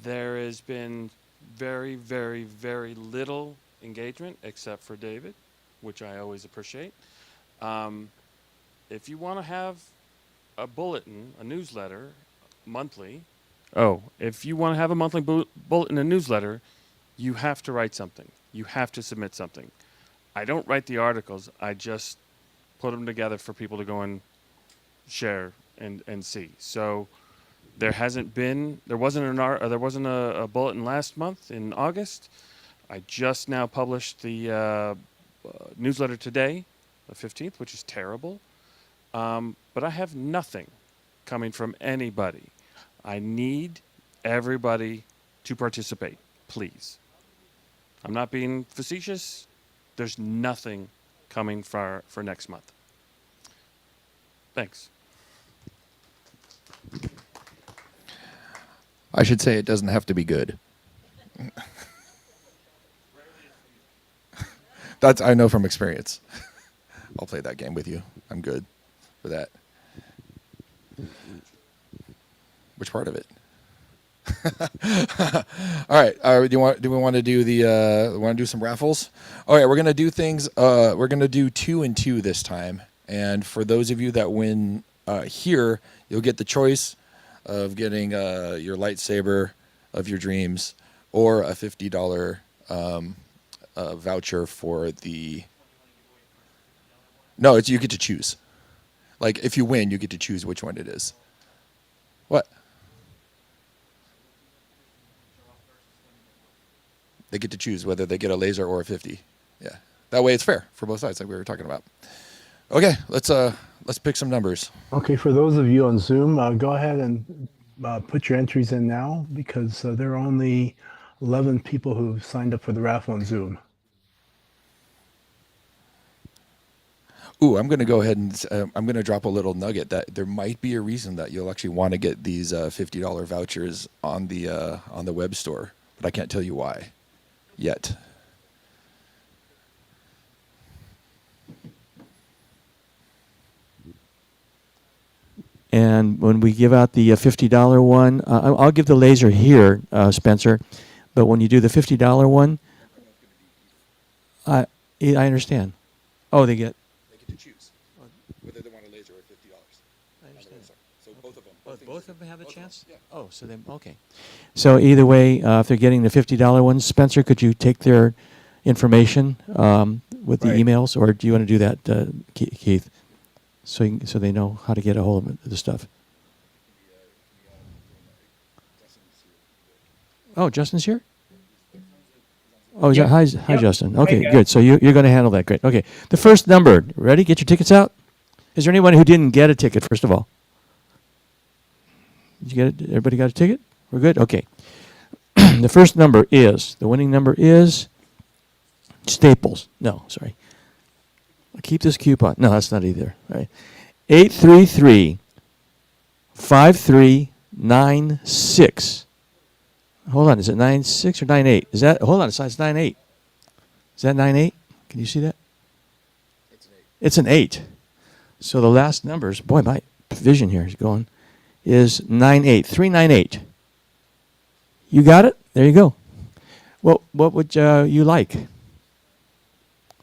There has been very, very, very little engagement except for David, which I always appreciate. If you want to have a bulletin, a newsletter, monthly. If you want to have a monthly bulletin and newsletter, you have to write something. You have to submit something. I don't write the articles. I just put them together for people to go and share and see. So there wasn't a bulletin last month in August. I just now published the newsletter today, the 15th, which is terrible. But I have nothing coming from anybody. I need everybody to participate, please. I'm not being facetious. There's nothing coming for next month. Thanks.
I should say it doesn't have to be good. That's I know from experience. I'll play that game with you. I'm good for that. Which part of it? All right. Do we want to do some raffles? All right. We're gonna do things. We're gonna do 2 and 2 this time. And for those of you that win here, you'll get the choice of getting your lightsaber of your dreams or a $50 voucher for the. No, you get to choose. Like if you win, you get to choose which one it is. What? They get to choose whether they get a laser or a 50. Yeah, that way it's fair for both sides, like we were talking about. Okay, let's pick some numbers.
Okay, for those of you on Zoom, go ahead and put your entries in now because there are only 11 people who've signed up for the raffle on Zoom.
Ooh, I'm going to go ahead and I'm going to drop a little nugget that there might be a reason that you'll actually want to get these $50 vouchers on the web store, but I can't tell you why yet.
And when we give out the $50 one, I'll give the laser here, Spencer. But when you do the $50 one, I understand. Oh, they get
to choose whether they want a laser or $50.
I understand.
So both of them.
Both of them have a chance?
Yeah.
Oh, so then, okay. So either way, if they're getting the $50 ones, Spencer, could you take their information with the emails, or do you want to do that, Keith, so they know how to get a hold of the stuff? Oh, Justin's here? Oh,
Yep.
hi,
Yep.
Justin.
Hi,
Okay,
guys.
good. So you're going to handle that. Great. Okay. The first number. Ready? Get your tickets out. Is there anyone who didn't get a ticket, first of all? Did you get it? Everybody got a ticket? We're good? Okay. The first number is, the winning number is Staples. No, sorry. I'll keep this coupon. No, that's not either. All right. 833-5396. Hold on, is it 96 or 98? Is that, hold on, it's 98. Is that 98? Can you see that? It's an 8. So the last numbers, boy, my vision here is going, is 98, 398. You got it? There you go. What would you like?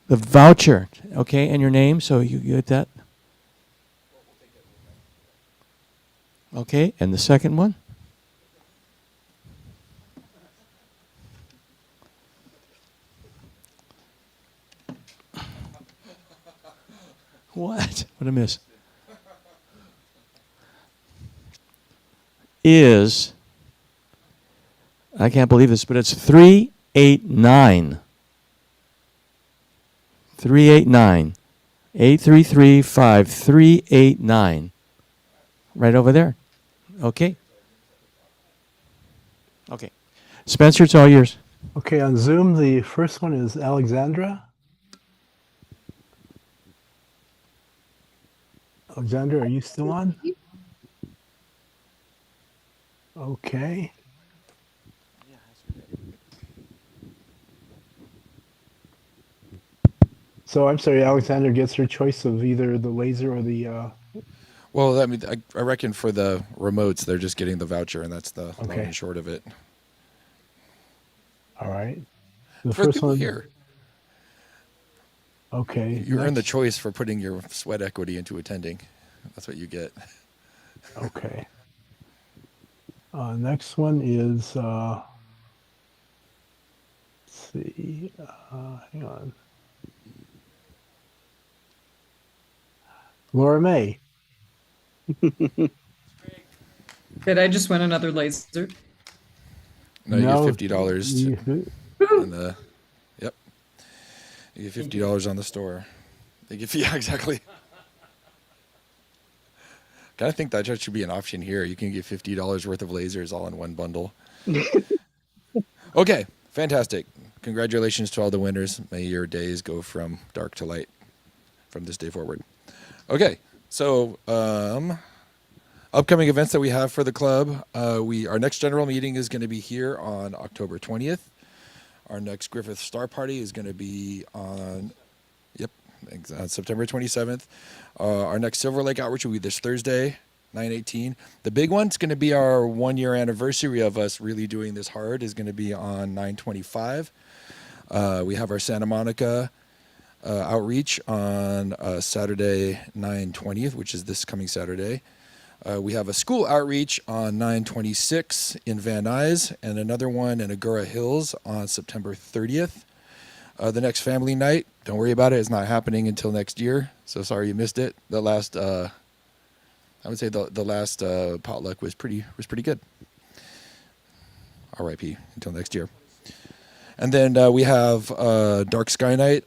The voucher, okay, and your name, so you get that? Okay, and the second one? What? What I miss? Is, I can't believe this, but it's 389. 389. 833-5389. Right over there. Okay. Okay. Spencer, it's all yours.
Okay, on Zoom, the first one is Alexandra. Alexandra, are you still on? Okay. So I'm sorry, Alexandra gets her choice of either the laser or the.
Well, I mean, I reckon for the remotes, they're just getting the voucher, and that's the long and short of it.
All right. The
For
first
people
one
here.
Okay.
You earn the
next-
choice for putting your sweat equity into attending. That's what you get.
Okay. Next one is. Let's see. Hang on. Laura May.
Did I just win another laser?
No, you
No,
get $50.
you-
In the, yep. You get $50 on the store. They give yeah, exactly. Kind of think that just should be an option here. You can get $50 worth of lasers all in one bundle. Okay, fantastic. Congratulations to all the winners. May your days go from dark to light from this day forward. Okay, so upcoming events that we have for the club. Our next general meeting is going to be here on October 20th. Our next Griffith Star Party is going to be on, September 27th. Our next Silver Lake Outreach will be this Thursday, 9/18. The big one's going to be our 1-year anniversary of us really doing this hard is going to be on 9/25. We have our Santa Monica outreach on Saturday, 9/20th, which is this coming Saturday. We have a school outreach on 9/26 in Van Nuys and another one in Agoura Hills on September 30th. The next family night, don't worry about it. It's not happening until next year. So sorry you missed it. The last, I would say the last potluck was pretty good. R.I.P. until next year. And then we have Dark Sky Night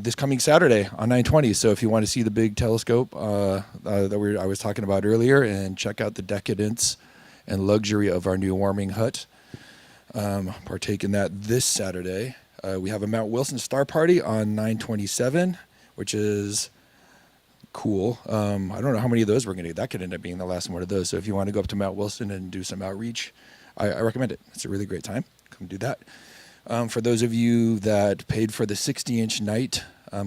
this coming Saturday on 9/20. So if you want to see the big telescope that I was talking about earlier and check out the decadence and luxury of our new warming hut, partake in that this Saturday. We have a Mount Wilson Star Party on 9/27, which is cool. I don't know how many of those we're going to get. That could end up being the last one of those. So if you want to go up to Mount Wilson and do some outreach, I recommend it. It's a really great time. Come do that. For those of you that paid for the 60-inch night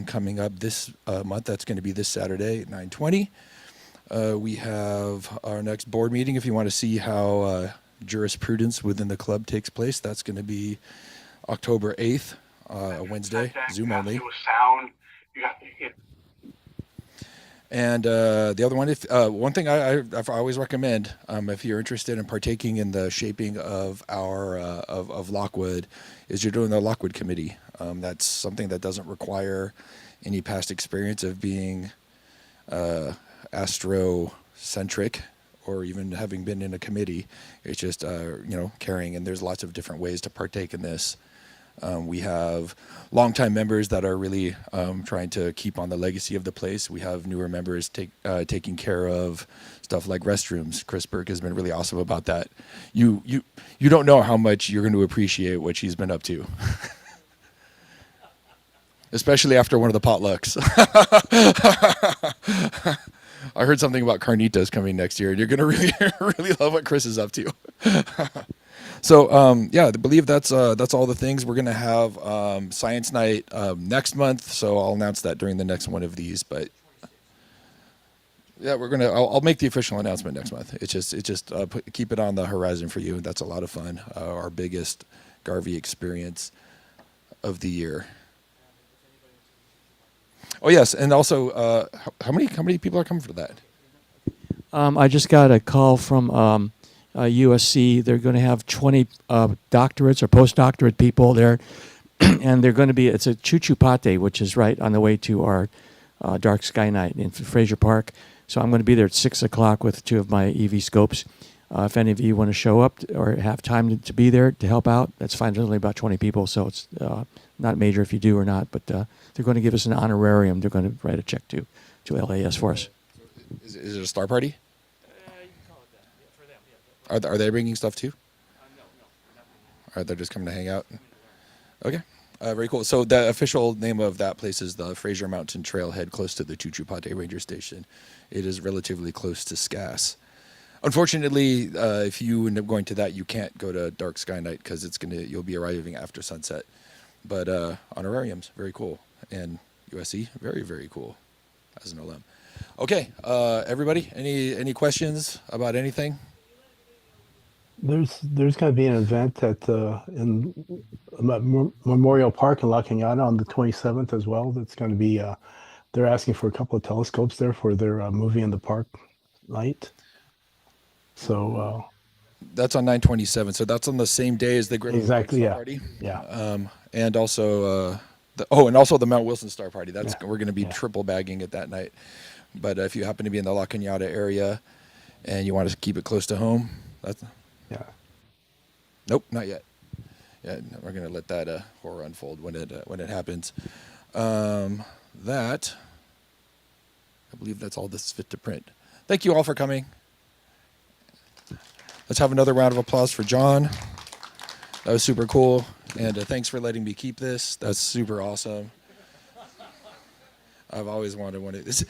coming up this month, that's going to be this Saturday at 9/20. We have our next board meeting. If you want to see how jurisprudence within the club takes place, that's going to be October 8th, Wednesday, Zoom only. And the other one, one thing I've always recommend, if you're interested in partaking in the shaping of our of Lockwood, is you're doing the Lockwood Committee. That's something that doesn't require any past experience of being astrocentric or even having been in a committee. It's just caring, and there's lots of different ways to partake in this. We have longtime members that are really trying to keep on the legacy of the place. We have newer members taking care of stuff like restrooms. Chris Burke has been really awesome about that. You don't know how much you're going to appreciate what she's been up to. Especially after one of the potlucks. I heard something about carnitas coming next year, and you're going to really love what Chris is up to. So, I believe that's all the things. We're going to have Science Night next month, so I'll announce that during the next one of these. But yeah, I'll make the official announcement next month. It's just keep it on the horizon for you. That's a lot of fun. Our biggest Garvey experience of the year. Oh yes, and also, how many people are coming for that?
I just got a call from USC. They're going to have 20 doctorates or postdoctorate people there, and they're going to be. It's a Chuchupate, which is right on the way to our Dark Sky Night in Fraser Park. So I'm going to be there at 6:00 with 2 of my EV scopes. If any of you want to show up or have time to be there to help out, that's fine. There's only about 20 people, so it's not major if you do or not. But they're going to give us an honorarium. They're going to write a check to LAS for us.
Is it a star party? Are they bringing stuff too? No. They're just coming to hang out? Okay. Very cool. So the official name of that place is the Fraser Mountain Trailhead, close to the Chuchupate Ranger Station. It is relatively close to SCAS. Unfortunately, if you end up going to that, you can't go to Dark Sky Night because you'll be arriving after sunset. But honorariums, very cool. And USC, very, very cool as an alum. Okay, everybody, any questions about anything?
There's going to be an event in Memorial Park in La Cañada on the 27th as well. That's going to be they're asking for a couple of telescopes there for their movie in the park night. So
that's on 9/27. So that's on the same day as the Great
exactly
Star
yeah
Party.
Yeah.
And also the Mount Wilson Star Party. We're going to be triple bagging it that night. But if you happen to be in the La Cañada area and you want to keep it close to home, Nope, not yet. Yeah, we're going to let that horror unfold when it happens. I believe that's all this is fit to print. Thank you all for coming. Let's have another round of applause for John. That was super cool. And thanks for letting me keep this. That's super awesome. I've always wanted one of this.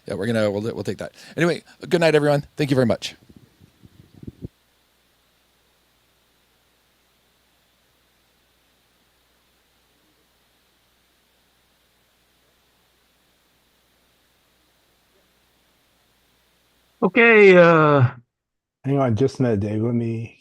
Yeah, we'll take that. Anyway, good night, everyone. Thank you very much.
Okay. Hang on just a minute, Dave. Let me